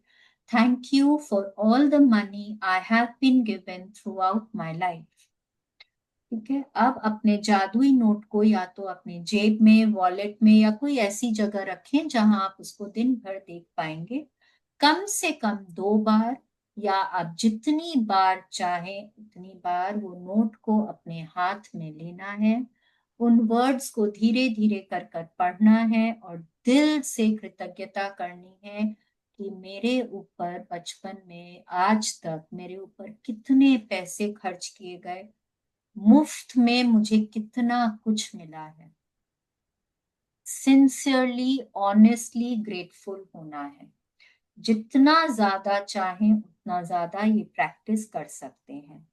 Thank you for all the money I have been given throughout my life. ठीक है? अब अपने जादुई नोट को या तो अपने जेब में, वॉलेट में या कोई ऐसी जगह रखें जहां आप उसको दिन भर देख पाएंगे। कम से कम 2 बार या आप जितनी बार चाहें उतनी बार वो नोट को अपने हाथ में लेना है। उन वर्ड्स को धीरे धीरे कर कर पढ़ना है और दिल से कृतज्ञता करनी है कि मेरे ऊपर बचपन में आज तक मेरे ऊपर कितने पैसे खर्च किए गए, मुफ्त में मुझे कितना कुछ मिला है। सिंसियरली, ऑनेस्टली ग्रेटफुल होना है। जितना ज्यादा चाहें उतना ज्यादा ये प्रैक्टिस कर सकते हैं।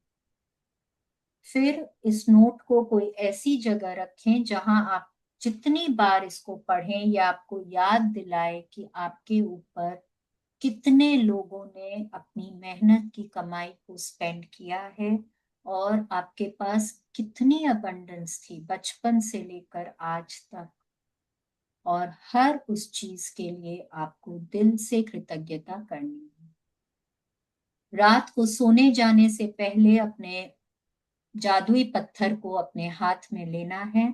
फिर इस नोट को कोई ऐसी जगह रखें जहां आप जितनी बार इसको पढ़ें या आपको याद दिलाए कि आपके ऊपर कितने लोगों ने अपनी मेहनत की कमाई को स्पेंड किया है और आपके पास कितनी अबंडेंस थी बचपन से लेकर आज तक। और हर उस चीज के लिए आपको दिल से कृतज्ञता करनी है। रात को सोने जाने से पहले अपने जादुई पत्थर को अपने हाथ में लेना है।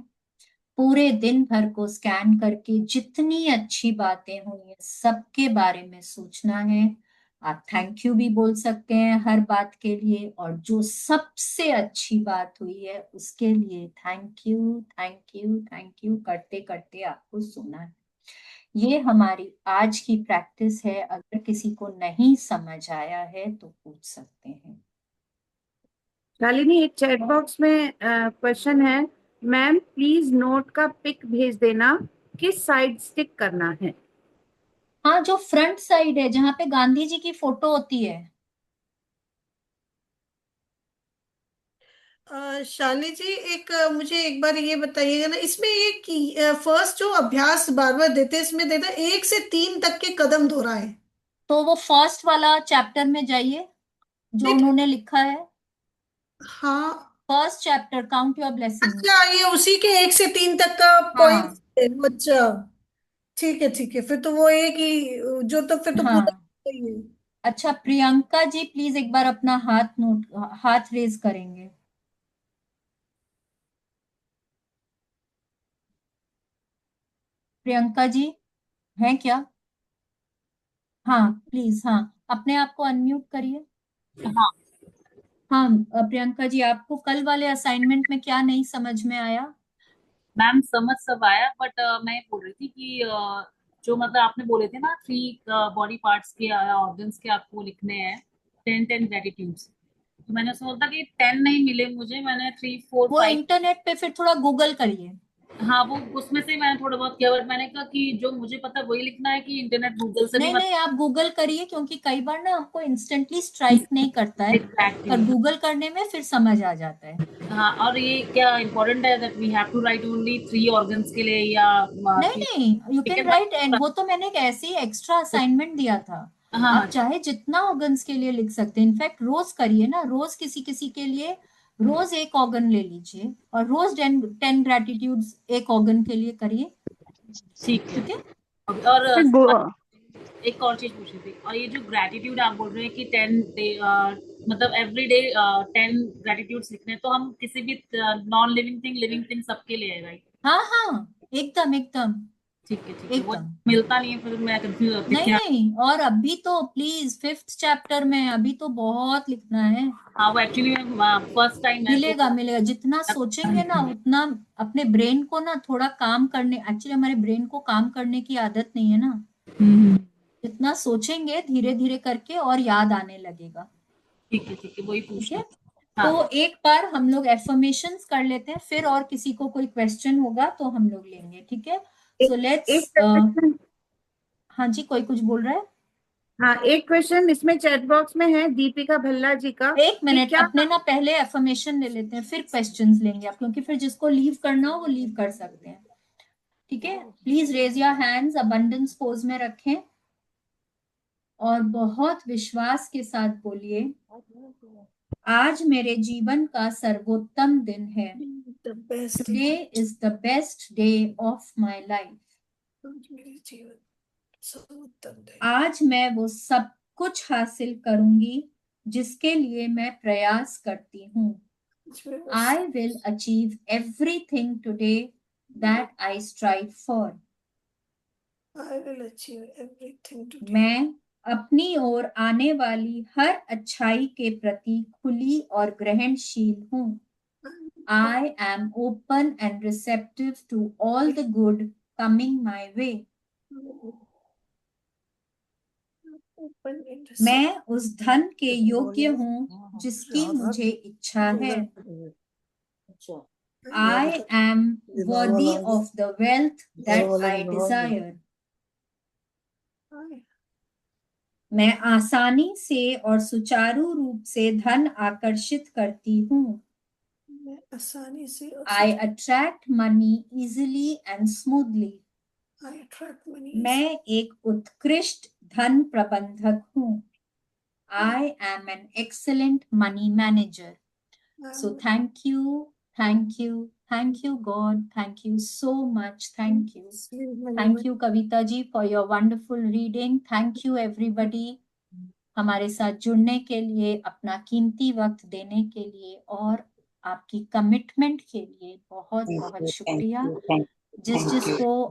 पूरे दिन भर को स्कैन करके जितनी अच्छी बातें हुई हैं सबके बारे में सोचना है। आप थैंक यू भी बोल सकते हैं हर बात के लिए, और जो सबसे अच्छी बात हुई है उसके लिए thank you, thank you, thank you करते करते आपको सोना है। ये हमारी आज की प्रैक्टिस है। अगर किसी को नहीं समझ आया है तो पूछ सकते हैं। शालिनी, एक चैट बॉक्स में क्वेश्चन है, मैम प्लीज नोट का पिक भेज देना, किस साइड स्टिक करना है? हाँ, जो फ्रंट साइड है जहाँ पे गांधी जी की फोटो होती है। शालिनी जी, मुझे एक बार ये बताइएगा ना, इसमें ये फर्स्ट जो अभ्यास बार बार देते हैं इसमें देता है 1 से 3 तक के कदम दोहराएं। तो वो फर्स्ट वाला चैप्टर में जाइए जो नहीं, उन्होंने लिखा है। हाँ, first chapter count your blessings. अच्छा, ये उसी के 1 से 3 तक का पॉइंट हाँ है। अच्छा, ठीक है, फिर तो वो एक ही, जो तो फिर तो पूरा हाँ। ही है। अच्छा, प्रियंका जी प्लीज एक बार अपना हाथ रेज करेंगे। प्रियंका जी हैं क्या? हाँ प्लीज, हाँ अपने आप को अनम्यूट करिए। हाँ हाँ प्रियंका जी, आपको कल वाले असाइनमेंट में क्या नहीं समझ में आया? मैम, समझ सब आया, बट मैं बोल रही थी कि जो मतलब आपने बोले थे ना 3 बॉडी पार्ट्स के ऑर्गन्स के आपको लिखने हैं, 10 ग्रेटिट्यूड्स। तो मैंने सोचा कि 10 नहीं मिले मुझे, मैंने 3 4 वो 5। इंटरनेट पे फिर थोड़ा गूगल करिए। हाँ, वो उसमें से मैंने थोड़ा बहुत किया, बट मैंने कहा कि जो मुझे पता है वही लिखना है, कि इंटरनेट गूगल से भी नहीं नहीं, मतलब। आप गूगल करिए, क्योंकि कई बार ना हमको इंस्टेंटली स्ट्राइक नहीं करता है, पर एग्जैक्टली। गूगल करने में फिर समझ आ जाता है। हाँ, और ये क्या इम्पोर्टेंट है that we have to write only 3 organs के लिए, या नहीं नहीं, यू ठीक है कैन राइट, एंड वो तो मैंने एक ऐसे ही एक्स्ट्रा असाइनमेंट दिया था। हाँ आप हाँ। चाहे जितना ऑर्गन्स के लिए लिख सकते हैं, इनफैक्ट रोज करिए ना, रोज किसी किसी के लिए रोज एक ऑर्गन ले लीजिए, और रोज 10 ग्रेटिट्यूड्स एक ऑर्गन के लिए करिए। ठीक है। ठीक है। और गो- एक और चीज पूछनी थी, और ये जो ग्रेटिट्यूड आप बोल रहे हैं कि 10 डे, मतलब एवरी डे 10 ग्रेटिट्यूड्स लिखने हैं, तो हम किसी भी non living thing, living thing सबके लिए है, राइट? हाँ हाँ, एकदम एकदम ठीक है, वो एकदम। मिलता नहीं है, फिर मैं कंफ्यूज होती हूँ नहीं क्या। नहीं, और अभी तो प्लीज फिफ्थ चैप्टर में अभी तो बहुत लिखना है। हाँ, वो एक्चुअली फर्स्ट टाइम है तो। मिलेगा मिलेगा, जितना सोचेंगे ना उतना अपने ब्रेन को ना थोड़ा काम करने, एक्चुअली हमारे ब्रेन को काम करने की आदत नहीं है ना, हम्म, जितना सोचेंगे धीरे धीरे करके और याद आने लगेगा। ठीक है, वही ठीक पूछना है। था। हाँ। तो एक बार हम लोग एफर्मेशंस कर लेते हैं, फिर और किसी को कोई क्वेश्चन होगा तो हम लोग लेंगे, ठीक है। एक सो लेट्स, एक क्वेश्चन। हाँ जी, कोई कुछ बोल रहा है? हाँ, एक क्वेश्चन इसमें चैट बॉक्स में है दीपिका भल्ला जी का, एक कि मिनट, क्या। अपने ना पहले एफर्मेशन ले लेते हैं, फिर क्वेश्चंस लेंगे आप, क्योंकि फिर जिसको लीव करना हो वो लीव कर सकते हैं। ठीक है, please raise your hands, abundance pose में रखें और बहुत विश्वास के साथ बोलिए, आज मेरे जीवन का सर्वोत्तम दिन है। The best today is the best day of my life. मेरे जीवन सर्वोत्तम दिन। आज मैं वो सब कुछ हासिल करूंगी जिसके लिए मैं प्रयास करती हूँ। I will achieve everything today that I strive for. I will achieve everything today. मैं अपनी ओर आने वाली हर अच्छाई के प्रति खुली और ग्रहणशील हूँ। I am open and receptive to all the good coming my way. मैं उस धन के योग्य हूँ जिसकी मुझे इच्छा है। I am worthy of the wealth that I desire. मैं आसानी से और सुचारू रूप से धन आकर्षित करती हूँ। मैं आसानी से I attract money easily and smoothly. I attract money. मैं एक उत्कृष्ट धन प्रबंधक हूँ। I am an excellent money manager. So thank you God, thank you so much, thank you. Thank you Kavita ji for your wonderful reading. Thank you everybody हमारे साथ जुड़ने के लिए, अपना कीमती वक्त देने के लिए और आपकी कमिटमेंट के लिए बहुत बहुत शुक्रिया। जिसको